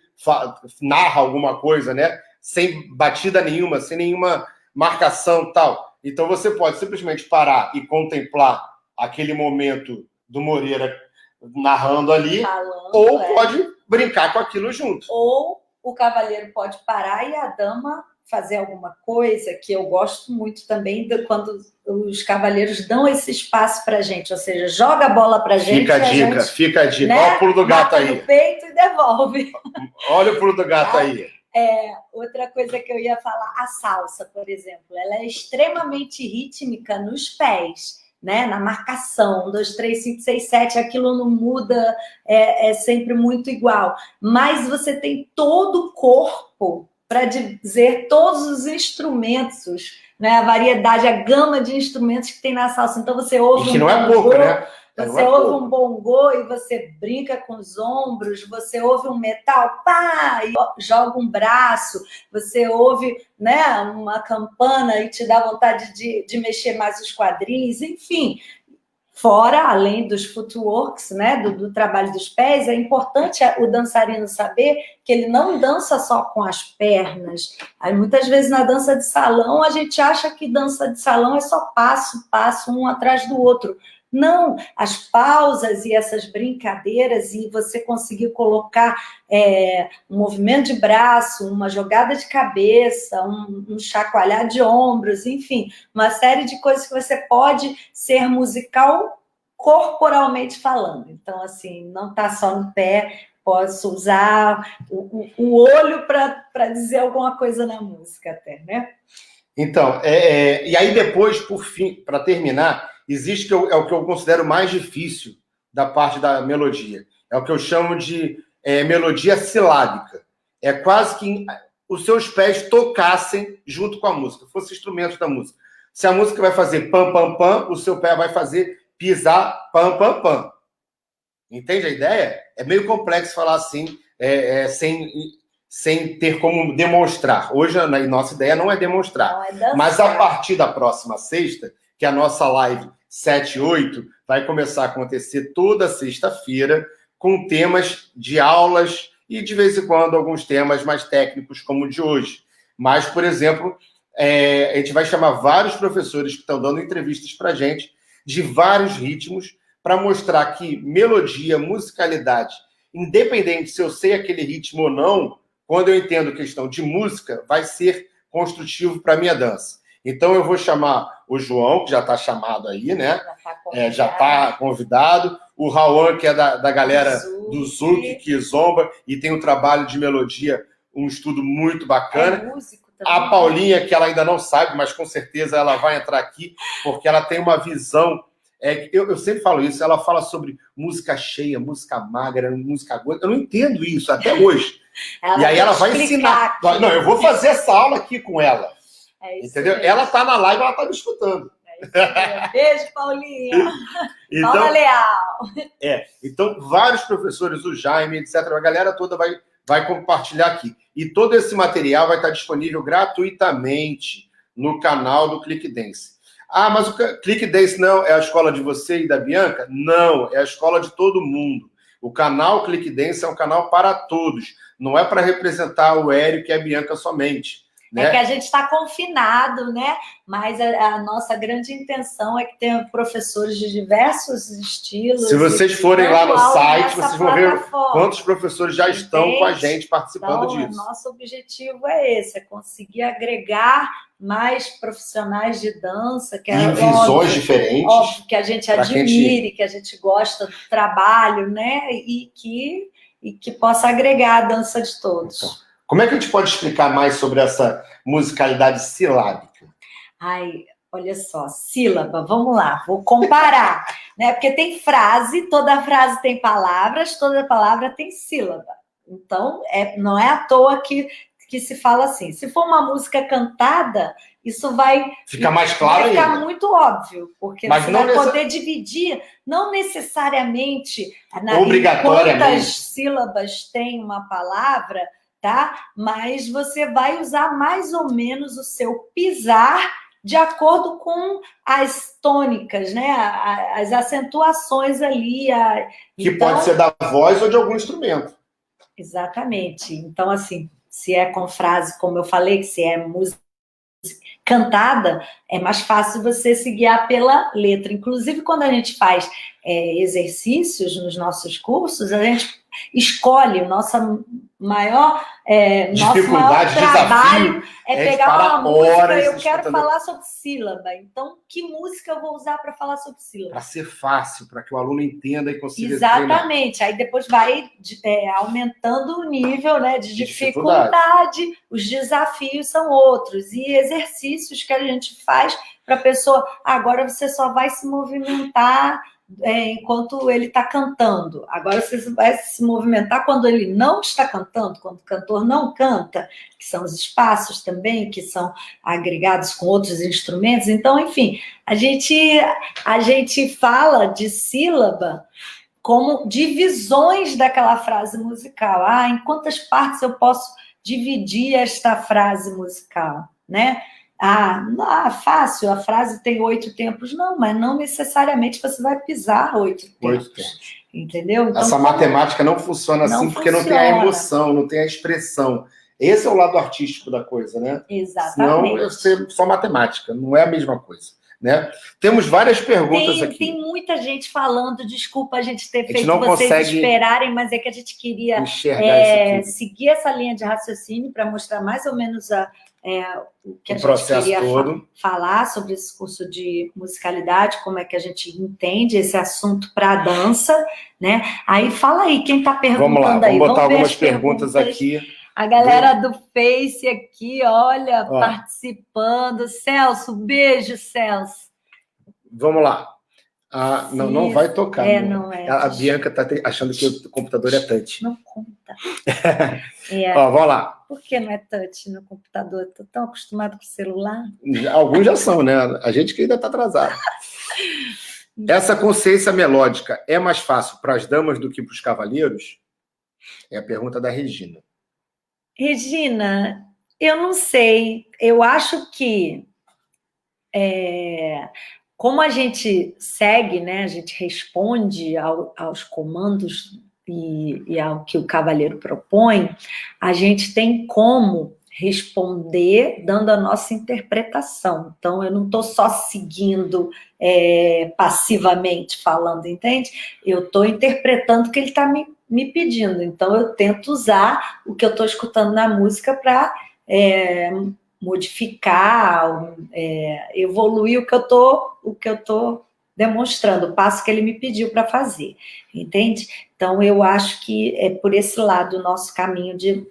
narra alguma coisa, né? Sem batida nenhuma, sem nenhuma marcação tal. Então você pode simplesmente parar e contemplar aquele momento do Moreira narrando ali, ou pode brincar com aquilo junto. Ou o cavaleiro pode parar e a dama fazer alguma coisa, que eu gosto muito também quando os cavaleiros dão esse espaço pra gente, ou seja, joga a bola pra gente. Fica a dica. Né? Olha o pulo do gato aí. No peito e devolve. Olha o pulo do gato aí. Outra coisa que eu ia falar, a salsa, por exemplo, ela é extremamente rítmica nos pés, né? Na marcação, 1, 2, 3, 5, 6, 7, aquilo não muda, é sempre muito igual. Mas você tem todo o corpo para dizer todos os instrumentos, né? A variedade, a gama de instrumentos que tem na salsa. Então você ouve que não é pouco, né? Você ouve um bongô e você brinca com os ombros, você ouve um metal, pá, e joga um braço, você ouve, né, uma campana e te dá vontade de mexer mais os quadris, enfim. Fora, além dos footworks, né, do trabalho dos pés, é importante o dançarino saber que ele não dança só com as pernas. Aí, muitas vezes na dança de salão, a gente acha que dança de salão é só passo, um atrás do outro. Não, as pausas e essas brincadeiras, e você conseguir colocar um movimento de braço, uma jogada de cabeça, um chacoalhar de ombros, enfim, uma série de coisas que você pode ser musical corporalmente falando. Então, assim, não está só no pé, posso usar o olho para dizer alguma coisa na música até, né? Então, e aí depois, por fim, para terminar, existe o que eu considero mais difícil da parte da melodia. É o que eu chamo de melodia silábica. É quase que os seus pés tocassem junto com a música, fosse instrumento da música. Se a música vai fazer pam, pam, pam, o seu pé vai fazer pisar pam, pam, pam. Entende a ideia? É meio complexo falar assim, sem ter como demonstrar. Hoje, a nossa ideia não é demonstrar. Não, mas a partir da próxima sexta, que a nossa live 7 e 8 vai começar a acontecer toda sexta-feira, com temas de aulas e, de vez em quando, alguns temas mais técnicos, como o de hoje. Mas, por exemplo, a gente vai chamar vários professores que estão dando entrevistas para a gente, de vários ritmos, para mostrar que melodia, musicalidade, independente se eu sei aquele ritmo ou não, quando eu entendo questão de música, vai ser construtivo para a minha dança. Então, eu vou chamar o João, que já está chamado aí, né? Já está convidado. O Raul, que é da galera do Zuki, que zomba e tem um trabalho de melodia, um estudo muito bacana. É músico também. A Paulinha, que ela ainda não sabe, mas com certeza ela vai entrar aqui, porque ela tem uma visão... eu sempre falo isso, ela fala sobre música cheia, música magra, música gorda. Eu não entendo isso até hoje. E aí ela vai ensinar. Aqui. Não, eu vou fazer essa aula aqui com ela. Entendeu? Mesmo. Ela está na live, ela está me escutando. Beijo, Paulinha. Então, Paula Leal. Então, vários professores, o Jaime, etc., a galera toda vai compartilhar aqui. E todo esse material vai estar disponível gratuitamente no canal do Click Dance. Ah, mas o Click Dance não é a escola de você e da Bianca? Não, é a escola de todo mundo. O canal Click Dance é um canal para todos. Não é para representar o Érico e a Bianca somente. Né? É que a gente está confinado, né? Mas a nossa grande intenção é que tenha professores de diversos estilos. Se vocês forem lá no site, vocês vão ver quantos professores já estão com a gente participando disso. Nosso objetivo é esse, é conseguir agregar mais profissionais de dança. Que em visões diferentes. Óbvio, que a gente admire, que a gente gosta do trabalho, né? E que possa agregar a dança de todos. Então, como é que a gente pode explicar mais sobre essa musicalidade silábica? Ai, olha só, sílaba, vamos lá, vou comparar, né? Porque tem frase, toda frase tem palavras, toda palavra tem sílaba. Então, não é à toa que se fala assim. Se for uma música cantada, isso vai ficar mais claro vai ficar ainda. muito óbvio, porque Mas você não vai poder dividir, não necessariamente obrigatoriamente quantas sílabas tem uma palavra, tá? Mas você vai usar mais ou menos o seu pisar de acordo com as tônicas, né? As acentuações ali. Que pode ser da voz ou de algum instrumento. Exatamente. Então, assim, se é com frase, como eu falei, que se é música cantada, é mais fácil você se guiar pela letra. Inclusive, quando a gente faz exercícios nos nossos cursos, a gente escolhe o nosso maior trabalho pegar uma música. Eu quero falar sobre sílaba. Então, que música eu vou usar para falar sobre sílaba? Para ser fácil, para que o aluno entenda e consiga Exatamente. Aí depois vai aumentando o nível, né, de dificuldade. Os desafios são outros. E exercícios que a gente faz para a pessoa. Agora você só vai se movimentar enquanto ele está cantando. Agora você vai se movimentar quando ele não está cantando, quando o cantor não canta, que são os espaços também, que são agregados com outros instrumentos. Então, enfim, a gente fala de sílaba como divisões daquela frase musical. Em quantas partes eu posso dividir esta frase musical, né? Fácil, a frase tem 8 tempos. Não, mas não necessariamente você vai pisar 8 tempos. Entendeu? Então, essa matemática não funciona assim porque não tem a emoção, não tem a expressão. Esse é o lado artístico da coisa, né? Exatamente. Senão é só matemática, não é a mesma coisa. Né? Temos várias perguntas aqui. Tem muita gente falando, desculpa a gente ter feito vocês esperarem, mas é que a gente queria seguir essa linha de raciocínio para mostrar mais ou menos o que a gente queria falar sobre esse curso de musicalidade, como é que a gente entende esse assunto para a dança, né? Aí fala aí, quem está perguntando aí. Vamos botar algumas perguntas aqui. A galera do Face aqui, olha, participando. Celso, beijo, Celso. Vamos lá. Não vai tocar. Não é. A Bianca está achando que o computador é touch. Não conta. Vamos lá. Por que não é touch no computador? Estou tão acostumado com o celular. Alguns já são, né? A gente que ainda está atrasado. Essa consciência melódica é mais fácil para as damas do que para os cavalheiros? É a pergunta da Regina. Regina, eu não sei. Eu acho que como a gente segue, né? A gente responde aos comandos e ao que o cavaleiro propõe, a gente tem como responder dando a nossa interpretação. Então, eu não estou só seguindo passivamente falando, entende? Eu estou interpretando o que ele está me pedindo. Então, eu tento usar o que eu estou escutando na música para modificar, evoluir o que eu estou demonstrando, o passo que ele me pediu para fazer, entende? Então, eu acho que é por esse lado o nosso caminho de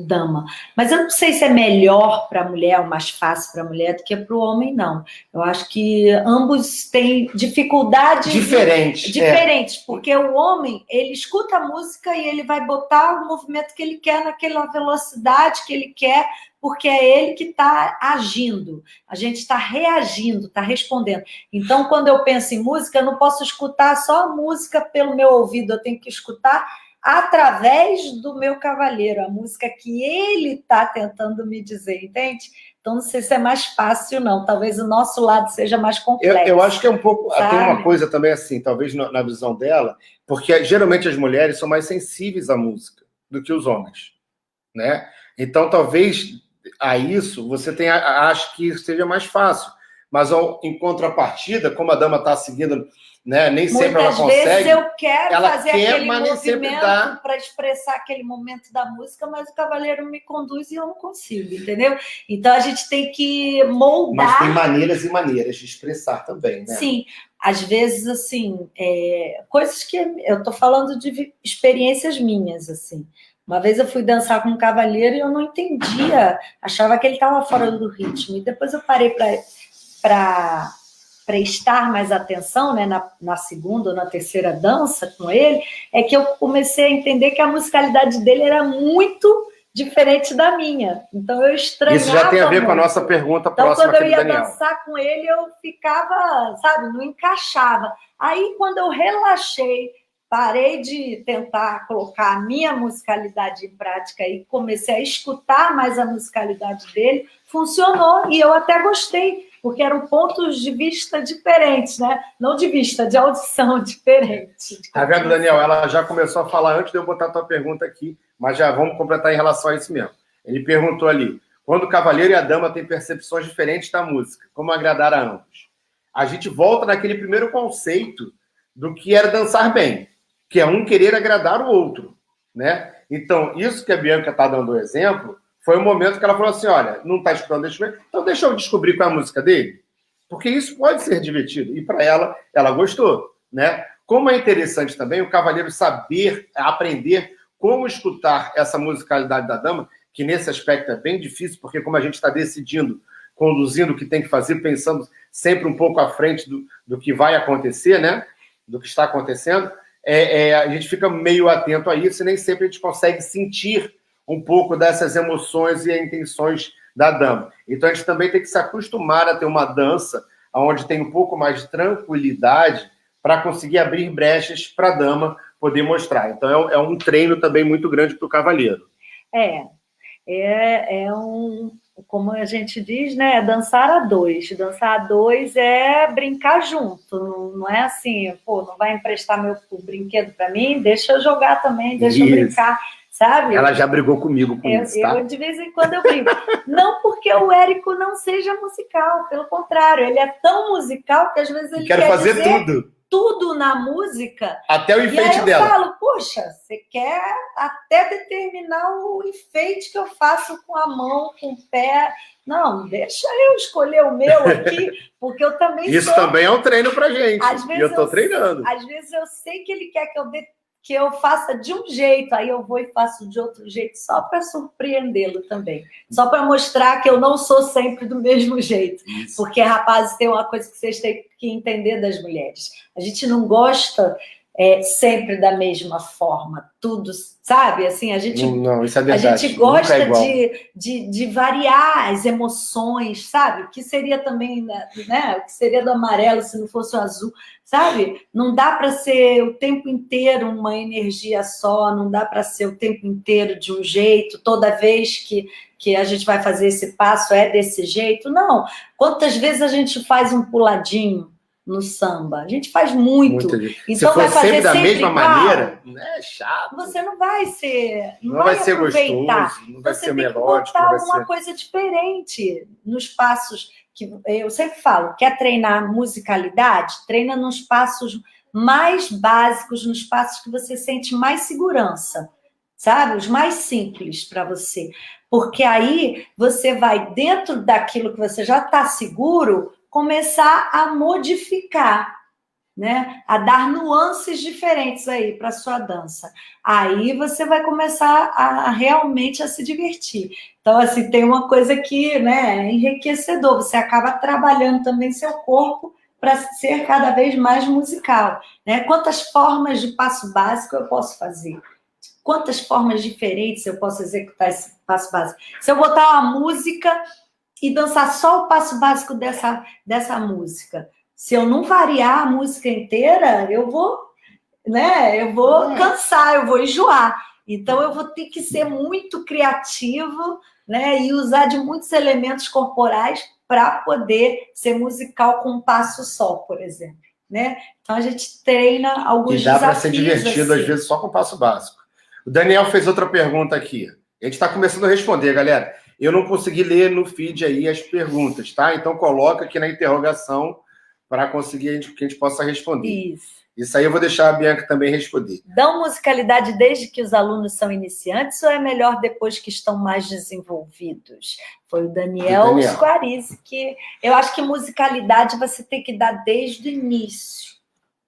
dama. Mas eu não sei se é melhor para a mulher, ou mais fácil para a mulher, do que para o homem, não. Eu acho que ambos têm dificuldades diferentes, porque o homem, ele escuta a música e ele vai botar o movimento que ele quer naquela velocidade que ele quer, porque é ele que está agindo, a gente está reagindo, está respondendo. Então, quando eu penso em música, eu não posso escutar só a música pelo meu ouvido, eu tenho que escutar através do meu cavaleiro, a música que ele está tentando me dizer, entende? Então, não sei se é mais fácil, não. Talvez o nosso lado seja mais complexo. Eu acho que é um pouco... Sabe? Tem uma coisa também assim, talvez na visão dela, porque geralmente as mulheres são mais sensíveis à música do que os homens, né? Então, talvez a isso você acho que seja mais fácil. Mas, em contrapartida, como a dama está seguindo... Né? Nem sempre ela consegue. Muitas vezes eu quero fazer aquele movimento para expressar aquele momento da música, mas o cavaleiro me conduz e eu não consigo, entendeu? Então a gente tem que moldar. Mas tem maneiras e maneiras de expressar também, né? Sim, às vezes, assim, coisas que eu estou falando de experiências minhas, assim. Uma vez eu fui dançar com um cavaleiro e eu não entendia, achava que ele estava fora do ritmo. E depois eu parei para prestar mais atenção, né, na segunda ou na terceira dança com ele, é que eu comecei a entender que a musicalidade dele era muito diferente da minha. Então eu estranhava. Isso já tem a ver muito com a nossa pergunta então, próxima. quando eu ia Daniel. dançar com ele, eu ficava, sabe, não encaixava. Aí, quando eu relaxei, parei de tentar colocar a minha musicalidade em prática e comecei a escutar mais a musicalidade dele, funcionou e eu até gostei, porque eram pontos de vista diferentes, né? Não de vista, de audição diferente. Tá vendo, Daniel? Ela já começou a falar antes de eu botar a tua pergunta aqui, mas já vamos completar em relação a isso mesmo. Ele perguntou ali, quando o cavaleiro e a dama têm percepções diferentes da música, como agradar a ambos? A gente volta naquele primeiro conceito do que era dançar bem, que é um querer agradar o outro, né? Então, isso que a Bianca está dando o exemplo, foi o momento que ela falou assim, olha, não está escutando, então deixa eu descobrir qual é a música dele, porque isso pode ser divertido. E para ela gostou, né? Como é interessante também o cavaleiro saber, aprender como escutar essa musicalidade da dama, que nesse aspecto é bem difícil, porque como a gente está decidindo, conduzindo o que tem que fazer, pensando sempre um pouco à frente do que vai acontecer, né? Do que está acontecendo, a gente fica meio atento a isso e nem sempre a gente consegue sentir um pouco dessas emoções e intenções da dama. Então a gente também tem que se acostumar a ter uma dança onde tem um pouco mais de tranquilidade para conseguir abrir brechas para a dama poder mostrar. Então é um treino também muito grande para o cavaleiro. Como a gente diz, né? É dançar a dois. Dançar a dois é brincar junto. Não é assim, pô, não vai emprestar o brinquedo para mim? Deixa eu jogar também, deixa eu brincar, sabe? Ela já brigou comigo com isso, tá? Eu, de vez em quando, eu brinco. Não porque o Érico não seja musical, pelo contrário, ele é tão musical que às vezes ele quer fazer dizer tudo na música. Até o enfeite dela. E aí eu falo, poxa, você quer até determinar o enfeite que eu faço com a mão, com o pé. Não, deixa eu escolher o meu aqui, porque eu também Isso também é um treino pra gente. E eu tô treinando. Às vezes eu sei que ele quer que eu faça de um jeito, aí eu vou e faço de outro jeito, só para surpreendê-lo também. Só para mostrar que eu não sou sempre do mesmo jeito. Isso. Porque, rapazes, tem uma coisa que vocês têm que entender das mulheres. A gente não gosta sempre da mesma forma, tudo, sabe? Assim, a gente, não, isso é verdade. A gente gosta de variar as emoções, sabe? O que seria também, né? O que seria do amarelo se não fosse o azul, sabe? Não dá para ser o tempo inteiro uma energia só, não dá para ser o tempo inteiro de um jeito, toda vez que a gente vai fazer esse passo é desse jeito. Não. Quantas vezes a gente faz um puladinho no samba? A gente faz muito. Então, se for sempre da mesma maneira, é chato. Você não vai ser... Não vai ser gostoso, não vai ser melódico. Você tem que botar alguma coisa diferente nos passos. Que eu sempre falo, quer treinar musicalidade? Treina nos passos mais básicos, nos passos que você sente mais segurança, sabe? Os mais simples para você. Porque aí você vai, dentro daquilo que você já está seguro, começar a modificar, né? A dar nuances diferentes aí para a sua dança. Aí você vai começar realmente a se divertir. Então, assim, tem uma coisa que, né, é enriquecedor. Você acaba trabalhando também seu corpo para ser cada vez mais musical, né? Quantas formas de passo básico eu posso fazer? Quantas formas diferentes eu posso executar esse passo básico? Se eu botar uma música e dançar só o passo básico dessa música, se eu não variar a música inteira, eu vou cansar, eu vou enjoar. Então, eu vou ter que ser muito criativo, né, e usar de muitos elementos corporais para poder ser musical com um passo só, por exemplo. Né? Então, a gente treina alguns desafios. E dá para ser divertido, assim, às vezes, só com passo básico. O Daniel fez outra pergunta aqui. A gente está começando a responder, galera. Eu não consegui ler no feed aí as perguntas, tá? Então, coloca aqui na interrogação para conseguir que a gente possa responder. Isso aí eu vou deixar a Bianca também responder. Dão musicalidade desde que os alunos são iniciantes ou é melhor depois que estão mais desenvolvidos? Foi o Daniel Squarize, que eu acho que musicalidade você tem que dar desde o início,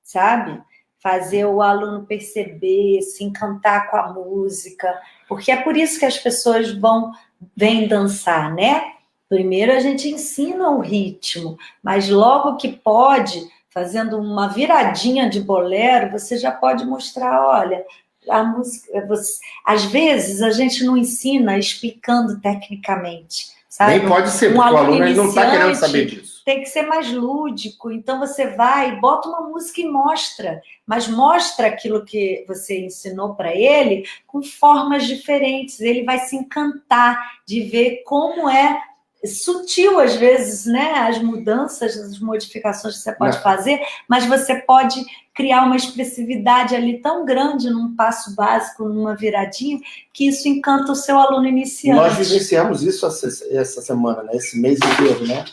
sabe? Fazer o aluno perceber, se encantar com a música, porque é por isso que as pessoas vêm dançar, né? Primeiro a gente ensina o ritmo, mas logo que pode, fazendo uma viradinha de bolero, você já pode mostrar, olha, a música, às vezes a gente não ensina explicando tecnicamente, sabe? Nem pode ser, porque o aluno não está querendo saber disso. Tem que ser mais lúdico, então você vai, bota uma música e mostra, mas mostra aquilo que você ensinou para ele com formas diferentes, ele vai se encantar de ver como é sutil, às vezes, né? As mudanças, as modificações que você pode fazer, mas você pode criar uma expressividade ali tão grande num passo básico, numa viradinha, que isso encanta o seu aluno iniciante. Nós vivenciamos isso essa semana, né? Esse mês inteiro, né?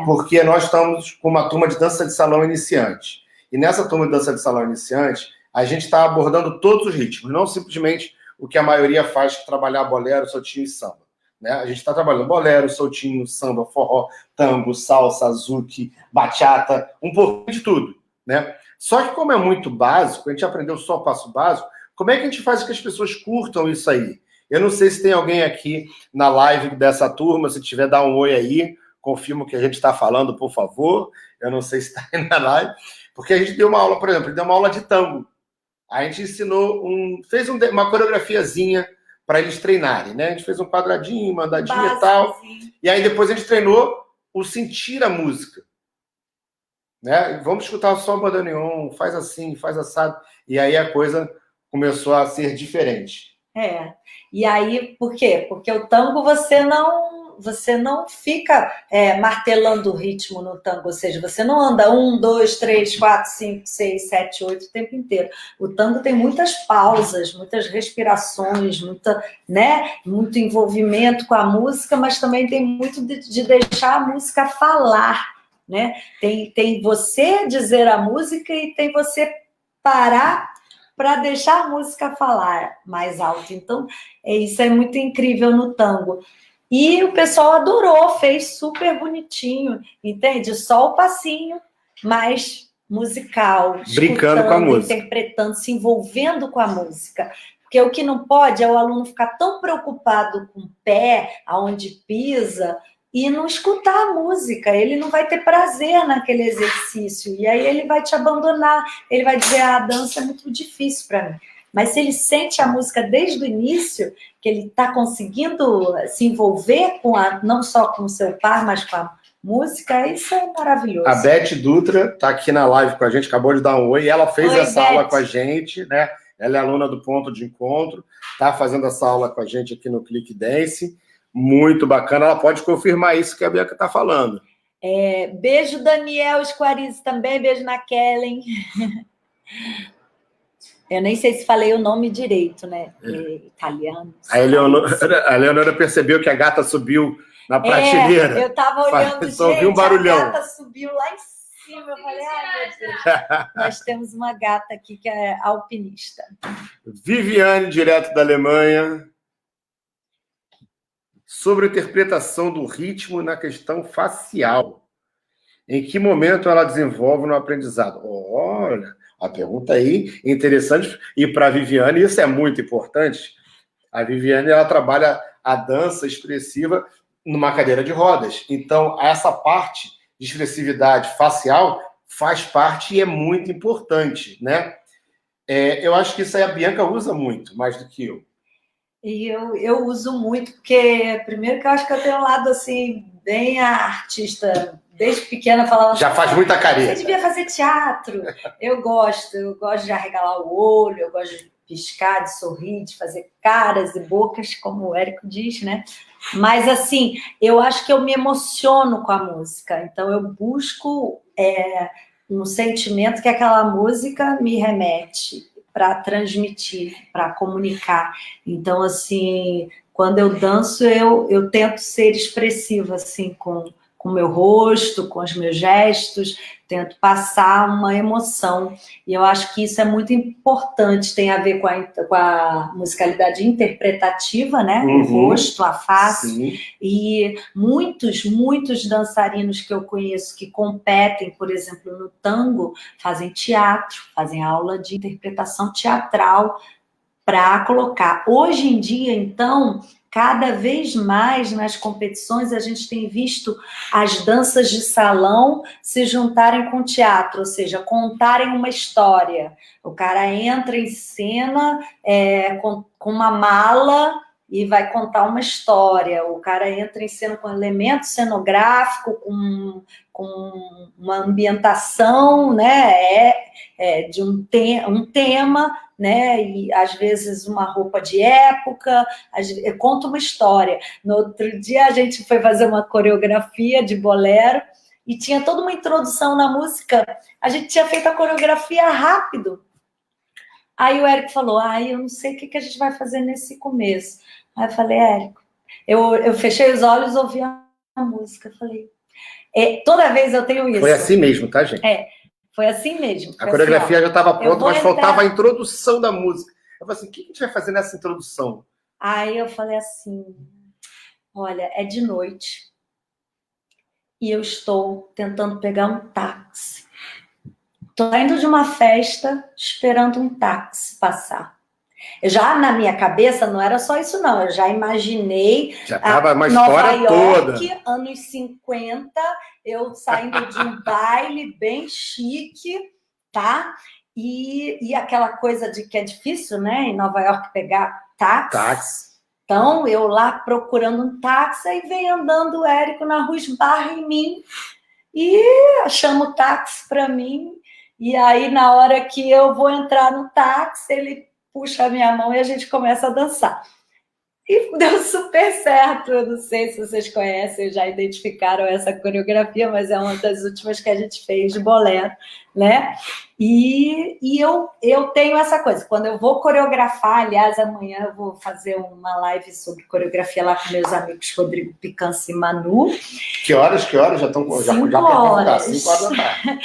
Porque nós estamos com uma turma de dança de salão iniciante. E nessa turma de dança de salão iniciante, a gente está abordando todos os ritmos, não simplesmente o que a maioria faz, que é trabalhar bolero, soltinho e samba. Né? A gente está trabalhando bolero, soltinho, samba, forró, tango, salsa, zouk, bachata, um pouquinho de tudo. Né? Só que como é muito básico, a gente aprendeu só o passo básico, como é que a gente faz que as pessoas curtam isso aí? Eu não sei se tem alguém aqui na live dessa turma, se tiver, dá um oi aí, confirma o que a gente está falando, por favor. Eu não sei se está aí na live, porque a gente deu uma aula, por exemplo, deu uma aula de tango. A gente ensinou, fez uma coreografiazinha para eles treinarem, né? A gente fez um quadradinho, uma andadinha e tal. Sim. E aí depois a gente treinou o sentir a música. Né? Vamos escutar só o bandoneon, faz assim, faz assado. E aí a coisa começou a ser diferente. E aí, por quê? Porque o tango você não fica martelando o ritmo no tango, ou seja, você não anda 1, 2, 3, 4, 5, 6, 7, 8 o tempo inteiro. O tango tem muitas pausas, muitas respirações, muito envolvimento com a música, mas também tem muito de deixar a música falar, né? Tem você dizer a música e tem você parar para deixar a música falar mais alto. Então, isso é muito incrível no tango. E o pessoal adorou, fez super bonitinho, entende? Só o passinho, mas musical. Brincando com a música. Interpretando, se envolvendo com a música. Porque o que não pode é o aluno ficar tão preocupado com o pé, aonde pisa, e não escutar a música. Ele não vai ter prazer naquele exercício. E aí ele vai te abandonar. Ele vai dizer, a dança é muito difícil para mim. Mas se ele sente a música desde o início, que ele está conseguindo se envolver não só com o seu par, mas com a música, isso é maravilhoso. A Beth Dutra está aqui na live com a gente, acabou de dar um oi, e ela fez essa aula com a gente, né? Ela é aluna do Ponto de Encontro, está fazendo essa aula com a gente aqui no Click Dance. Muito bacana, ela pode confirmar isso que a Bianca está falando. Beijo, Daniel Squarizi também, beijo na Kellen. Eu nem sei se falei o nome direito, né? Italiano. A Eleonora percebeu que a gata subiu na prateleira. Eu estava olhando, só ouvi um barulhão. A gata subiu lá em cima. Eu falei, ai, meu Deus. Nós temos uma gata aqui que é alpinista. Viviane, direto da Alemanha. Sobre a interpretação do ritmo na questão facial. Em que momento ela desenvolve no aprendizado? Olha, a pergunta aí é interessante. E para a Viviane, isso é muito importante. A Viviane, ela trabalha a dança expressiva numa cadeira de rodas. Então, essa parte de expressividade facial faz parte e é muito importante, né? Eu acho que isso aí a Bianca usa muito, mais do que eu. E eu uso muito, porque primeiro que eu acho que eu tenho um lado assim, bem artista, desde pequena falava já faz muita careta. Você devia fazer teatro. Eu gosto de arregalar o olho, eu gosto de piscar, de sorrir, de fazer caras e bocas, como o Érico diz, né? Mas assim, eu acho que eu me emociono com a música, então eu busco um sentimento que aquela música me remete para transmitir, para comunicar. Então, assim, quando eu danço, eu tento ser expressiva, assim, com o meu rosto, com os meus gestos, tento passar uma emoção. E eu acho que isso é muito importante, tem a ver com a musicalidade interpretativa, né? O rosto, a face. Sim. E muitos dançarinos que eu conheço que competem, por exemplo, no tango, fazem teatro, fazem aula de interpretação teatral para colocar. Hoje em dia, então, cada vez mais nas competições a gente tem visto as danças de salão se juntarem com teatro, ou seja, contarem uma história. O cara entra em cena com uma mala e vai contar uma história. O cara entra em cena com elemento cenográfico, com uma ambientação, né, de um tema, né, e às vezes uma roupa de época, conta uma história. No outro dia a gente foi fazer uma coreografia de bolero e tinha toda uma introdução na música. A gente tinha feito a coreografia rápido. Aí o Érico falou, eu não sei o que a gente vai fazer nesse começo. Aí eu falei, Érico, eu fechei os olhos, ouvi a música, falei, toda vez eu tenho isso. Foi assim mesmo, tá, gente? Foi assim mesmo. A coreografia já estava pronta, mas faltava a introdução da música. Eu falei assim, o que a gente vai fazer nessa introdução? Aí eu falei assim, olha, é de noite e eu estou tentando pegar um táxi. Estou saindo de uma festa esperando um táxi passar. Já na minha cabeça não era só isso, não. Eu já imaginei. Já estava uma história Nova toda. York, anos 50, eu saindo de um baile bem chique, tá? E aquela coisa de que é difícil, né? Em Nova York pegar táxi. Então, eu lá procurando um táxi, aí vem andando o Érico na rua, esbarra em mim e chama o táxi para mim. E aí, na hora que eu vou entrar no táxi, ele puxa a minha mão e a gente começa a dançar. E deu super certo. Eu não sei se vocês conhecem, já identificaram essa coreografia, mas é uma das últimas que a gente fez de bolero, né? E eu tenho essa coisa. Quando eu vou coreografar, aliás, amanhã eu vou fazer uma live sobre coreografia lá com meus amigos Rodrigo Picança e Manu. Que horas? Já estão... 5 horas. 5 horas da tarde.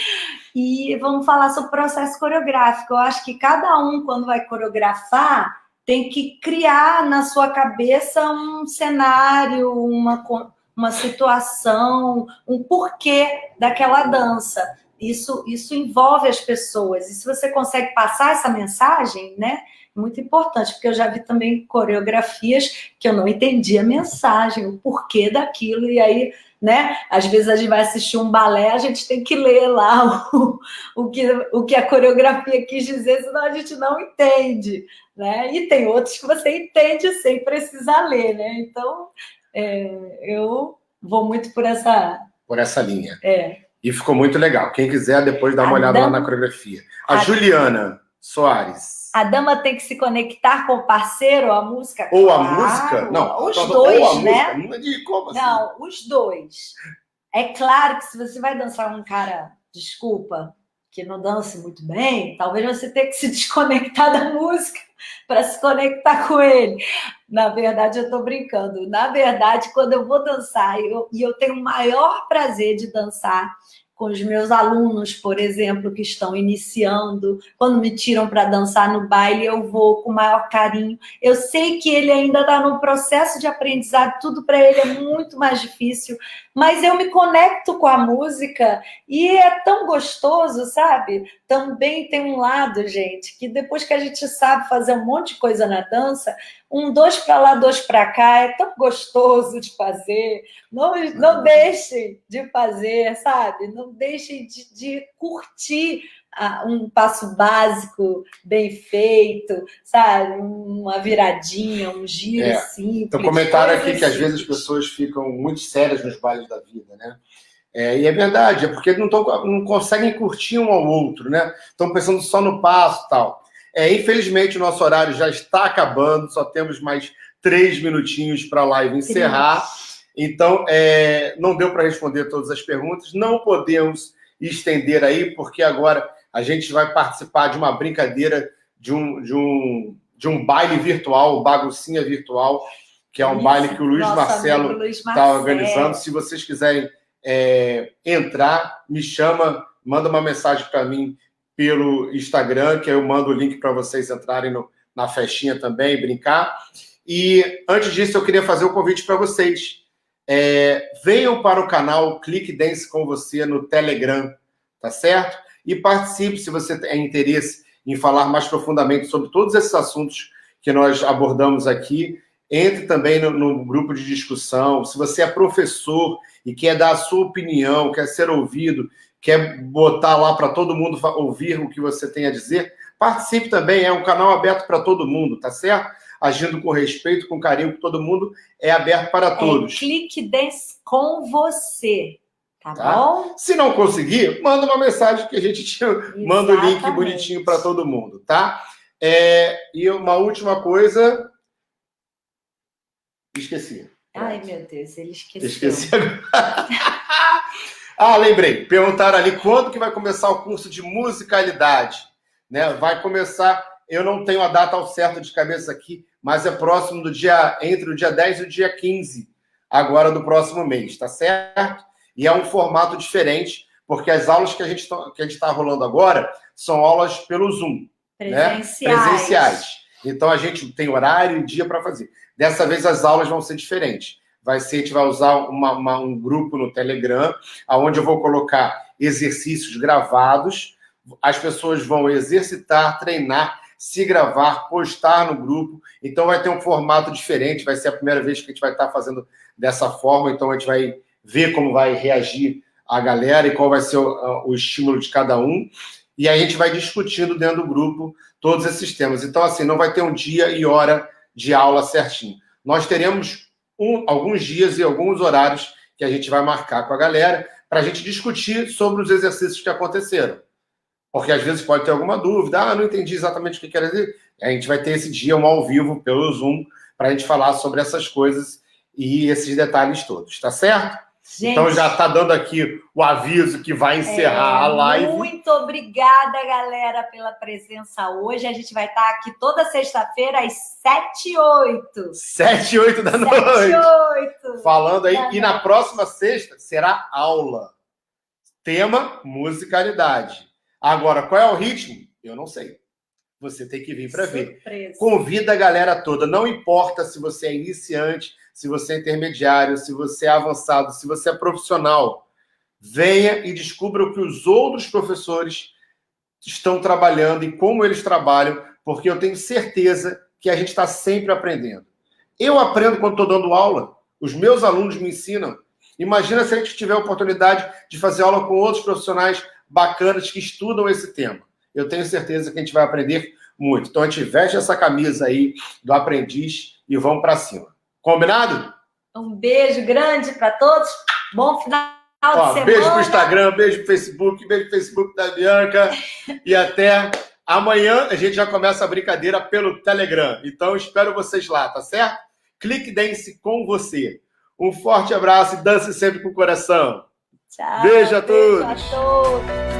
E vamos falar sobre o processo coreográfico. Eu acho que cada um, quando vai coreografar, tem que criar na sua cabeça um cenário, uma situação, um porquê daquela dança. Isso envolve as pessoas. E se você consegue passar essa mensagem, né? Muito importante, porque eu já vi também coreografias que eu não entendi a mensagem, o porquê daquilo, e aí, né? Às vezes a gente vai assistir um balé, a gente tem que ler lá o que a coreografia quis dizer, senão a gente não entende, né? E tem outros que você entende sem precisar ler, né? Então, eu vou muito por essa linha. E ficou muito legal. Quem quiser, depois dá uma olhada lá na coreografia. A Juliana Soares. A dama tem que se conectar com o parceiro, a música? Ou a música? Não, os dois, ou a né? Música. Como assim? Não, os dois. É claro que se você vai dançar um cara, desculpa, que não dança muito bem, talvez você tenha que se desconectar da música para se conectar com ele. Na verdade, eu estou brincando. Na verdade, quando eu vou dançar, e eu tenho o maior prazer de dançar com os meus alunos, por exemplo, que estão iniciando, quando me tiram para dançar no baile, eu vou com o maior carinho. Eu sei que ele ainda está no processo de aprendizado, tudo para ele é muito mais difícil, mas eu me conecto com a música e é tão gostoso, sabe? Também tem um lado, gente, que depois que a gente sabe fazer um monte de coisa na dança, 2 para lá, 2 para cá, é tão gostoso de fazer. Não deixem de fazer, sabe? Não deixem de curtir um passo básico bem feito, sabe? Uma viradinha, um giro simples. Então, comentário aqui que às vezes as pessoas ficam muito sérias nos bailes da vida, né? E é verdade, é porque não conseguem curtir um ao outro, né? Estão pensando só no passo e tal. Infelizmente, o nosso horário já está acabando, só temos mais 3 minutinhos para a live encerrar. Então, não deu para responder todas as perguntas, não podemos estender aí, porque agora a gente vai participar de uma brincadeira de um baile virtual, o Baguncinha Virtual, que é um baile que o Luiz Marcelo está organizando. Se vocês quiserem entrar, me chama, manda uma mensagem para mim pelo Instagram, que eu mando o link para vocês entrarem na festinha também, brincar. E antes disso, eu queria fazer um convite para vocês. Venham para o canal Clique Dance com você no Telegram, tá certo? E participe, se você tem interesse em falar mais profundamente sobre todos esses assuntos que nós abordamos aqui. Entre também no grupo de discussão. Se você é professor e quer dar a sua opinião, quer ser ouvido, quer botar lá para todo mundo ouvir o que você tem a dizer, participe também. É um canal aberto para todo mundo, tá certo? Agindo com respeito, com carinho com todo mundo, é aberto para todos. Clique Dance com você, tá bom? Se não conseguir, manda uma mensagem que a gente manda o link bonitinho para todo mundo, tá? E uma última coisa... Esqueci. Ai, meu Deus, ele esqueceu. Esqueci agora. Lembrei. Perguntaram ali quando que vai começar o curso de musicalidade. Né? Vai começar, eu não tenho a data ao certo de cabeça aqui, mas é próximo entre o dia 10 e o dia 15, agora do próximo mês, tá certo? E é um formato diferente, porque as aulas que a gente está rolando agora são aulas pelo Zoom. Presenciais. Então, a gente tem horário e dia para fazer. Dessa vez, as aulas vão ser diferentes. A gente vai usar um grupo no Telegram, onde eu vou colocar exercícios gravados. As pessoas vão exercitar, treinar, se gravar, postar no grupo. Então, vai ter um formato diferente. Vai ser a primeira vez que a gente vai estar fazendo dessa forma. Então, a gente vai ver como vai reagir a galera e qual vai ser o estímulo de cada um. E aí a gente vai discutindo dentro do grupo todos esses temas. Então, assim, não vai ter um dia e hora de aula certinho. Nós teremos alguns dias e alguns horários que a gente vai marcar com a galera para a gente discutir sobre os exercícios que aconteceram. Porque às vezes pode ter alguma dúvida, não entendi exatamente o que quer dizer. A gente vai ter esse dia ao vivo pelo Zoom para a gente falar sobre essas coisas e esses detalhes todos, tá certo? Gente, então já está dando aqui o aviso que vai encerrar a live. Muito obrigada, galera, pela presença hoje. A gente vai estar aqui toda sexta-feira às 7h08. 7h08 da noite. 7h08. Falando aí. E na próxima sexta será aula. Tema: musicalidade. Agora, qual é o ritmo? Eu não sei. Você tem que vir para ver. Convida a galera toda. Não importa se você é iniciante, se você é intermediário, se você é avançado, se você é profissional. Venha e descubra o que os outros professores estão trabalhando e como eles trabalham, porque eu tenho certeza que a gente está sempre aprendendo. Eu aprendo quando estou dando aula. Os meus alunos me ensinam. Imagina se a gente tiver a oportunidade de fazer aula com outros profissionais bacanas que estudam esse tema. Eu tenho certeza que a gente vai aprender muito. Então, a gente veste essa camisa aí do aprendiz e vamos para cima. Combinado? Um beijo grande para todos. Bom final de semana. Beijo pro Instagram, beijo pro Facebook, beijo pro Facebook da Bianca. E até amanhã a gente já começa a brincadeira pelo Telegram. Então, espero vocês lá, tá certo? Clique Dance com você. Um forte abraço e dance sempre com o coração. Tchau. Beijo a todos. Beijo a todos.